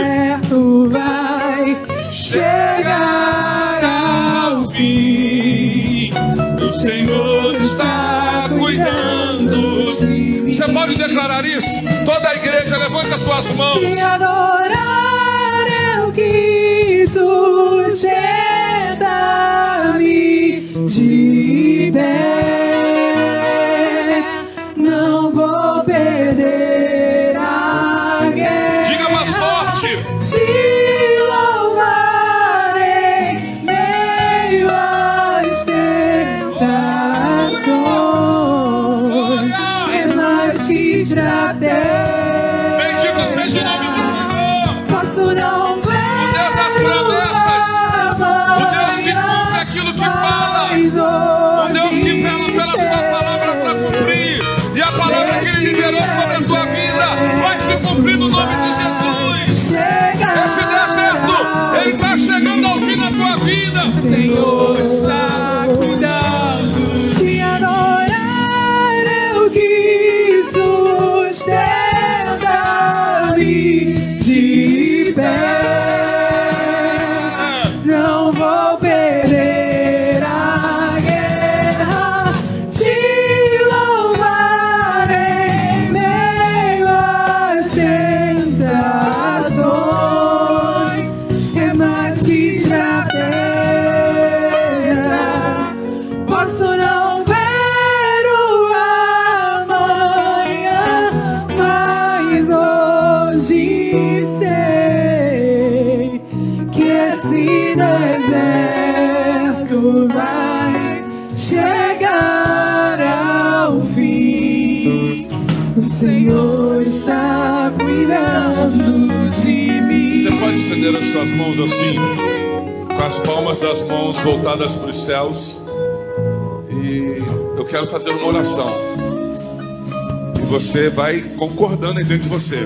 Tu vai chegar ao fim, o Senhor está cuidando de mim. Você pode declarar isso? Toda a igreja, levante as suas mãos. Te adorar eu quis, sustenta-me de pé, não vou perder a guerra. Diga mais forte. Te louvarei meio às tentações, é mais que estratégia. Bendito seja o nome do Senhor. Posso não O Deus das promessas, o Deus que cumpre aquilo que fala, o Deus que vela hoje sei que esse deserto vai chegar ao fim. O Senhor está cuidando de mim. Você pode estender as suas mãos assim, com as palmas das mãos voltadas para os céus. E eu quero fazer uma oração. E você vai concordando aí dentro de você.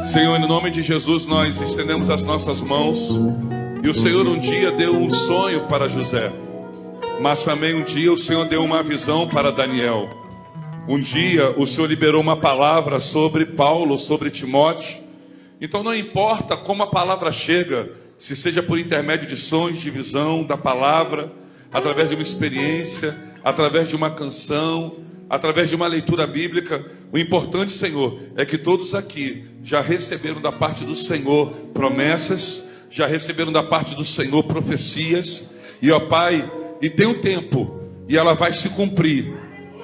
Senhor, em nome de Jesus, nós estendemos as nossas mãos. E o Senhor um dia deu um sonho para José, mas também um dia o Senhor deu uma visão para Daniel. Um dia o Senhor liberou uma palavra sobre Paulo, sobre Timóteo. Então não importa como a palavra chega, se seja por intermédio de sonhos, de visão, da palavra, através de uma experiência, através de uma canção, através de uma leitura bíblica. O importante, Senhor, é que todos aqui já receberam da parte do Senhor promessas, já receberam da parte do Senhor profecias. E ó Pai, e tem um tempo, e ela vai se cumprir,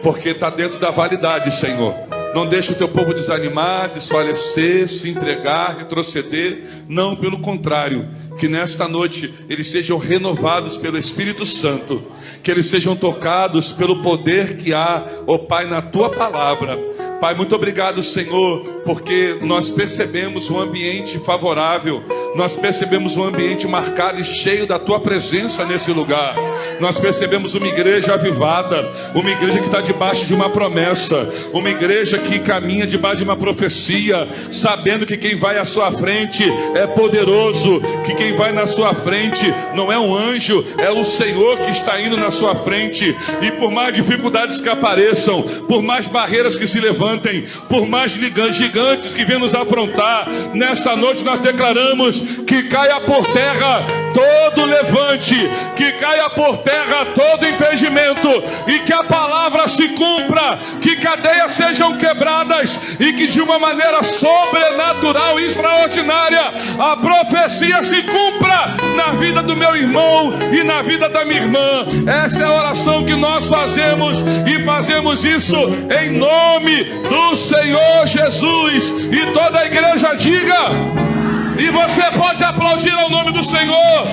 porque está dentro da validade, Senhor. Não deixa o teu povo desanimar, desfalecer, se entregar, retroceder. Não, pelo contrário, que nesta noite eles sejam renovados pelo Espírito Santo, que eles sejam tocados pelo poder que há, ó Pai, na tua palavra. Pai, muito obrigado, Senhor, porque nós percebemos um ambiente favorável, nós percebemos um ambiente marcado e cheio da tua presença nesse lugar. Nós percebemos uma igreja avivada, uma igreja que está debaixo de uma promessa, uma igreja que caminha debaixo de uma profecia, sabendo que quem vai à sua frente é poderoso, que quem vai na sua frente não é um anjo, é o Senhor que está indo na sua frente. E por mais dificuldades que apareçam, por mais barreiras que se levantem, por mais gigantes que venham nos afrontar, nesta noite nós declaramos que caia por terra todo levante, que caia por terra todo impedimento, e que a palavra se cumpra, que cadeias sejam quebradas, e que de uma maneira sobrenatural e extraordinária a profecia se cumpra na vida do meu irmão e na vida da minha irmã. Essa é a oração que nós fazemos, e fazemos isso em nome do Senhor Jesus. E toda a igreja diga, e você pode aplaudir ao nome do Senhor.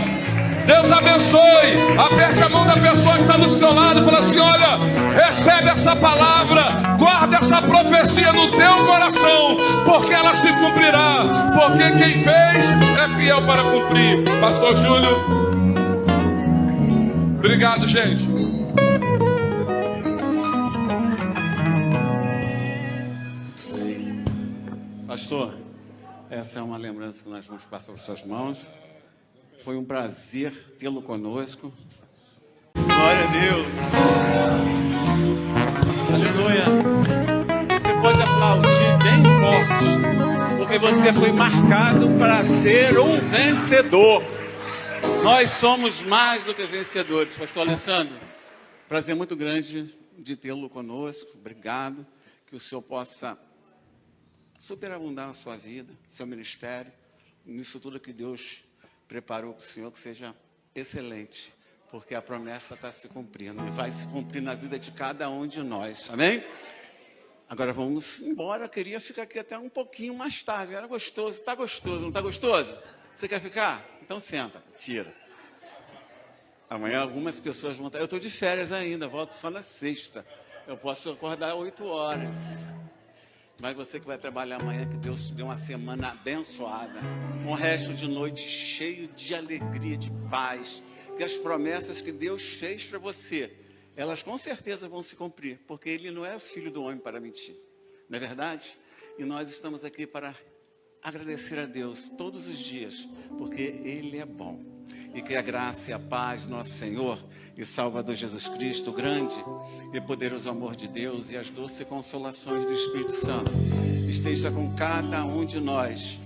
Deus abençoe. Aperte a mão da pessoa que está do seu lado e fala assim: olha, recebe essa palavra, guarda essa profecia no teu coração, porque ela se cumprirá, porque quem fez é fiel para cumprir. Pastor Júlio, obrigado, gente. Pastor, essa é uma lembrança que nós vamos passar para suas mãos. Foi um prazer tê-lo conosco. Glória a Deus. Aleluia. Você pode aplaudir bem forte, porque você foi marcado para ser um vencedor. Nós somos mais do que vencedores. Pastor Alessandro, prazer muito grande de tê-lo conosco. Obrigado. Que o Senhor possa superabundar na sua vida, seu ministério, nisso tudo que Deus preparou para o Senhor, que seja excelente, porque a promessa está se cumprindo e vai se cumprir na vida de cada um de nós, amém? Agora vamos embora. Eu queria ficar aqui até um pouquinho mais tarde. Era gostoso, está gostoso, não está gostoso? Você quer ficar? Então senta, tira. Amanhã algumas pessoas vão estar. Eu estou de férias ainda, volto só na sexta. Eu posso acordar 8 horas. Mas você que vai trabalhar amanhã, que Deus te dê uma semana abençoada, um resto de noite cheio de alegria, de paz, que as promessas que Deus fez para você, elas com certeza vão se cumprir, porque Ele não é o filho do homem para mentir, não é verdade? E nós estamos aqui para agradecer a Deus todos os dias, porque Ele é bom. E que a graça e a paz do nosso Senhor e Salvador Jesus Cristo, o grande e poderoso amor de Deus e as doces consolações do Espírito Santo esteja com cada um de nós,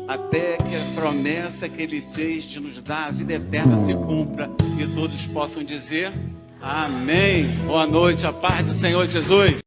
até que a promessa que Ele fez de nos dar a vida eterna se cumpra e todos possam dizer amém. Boa noite, a paz do Senhor Jesus.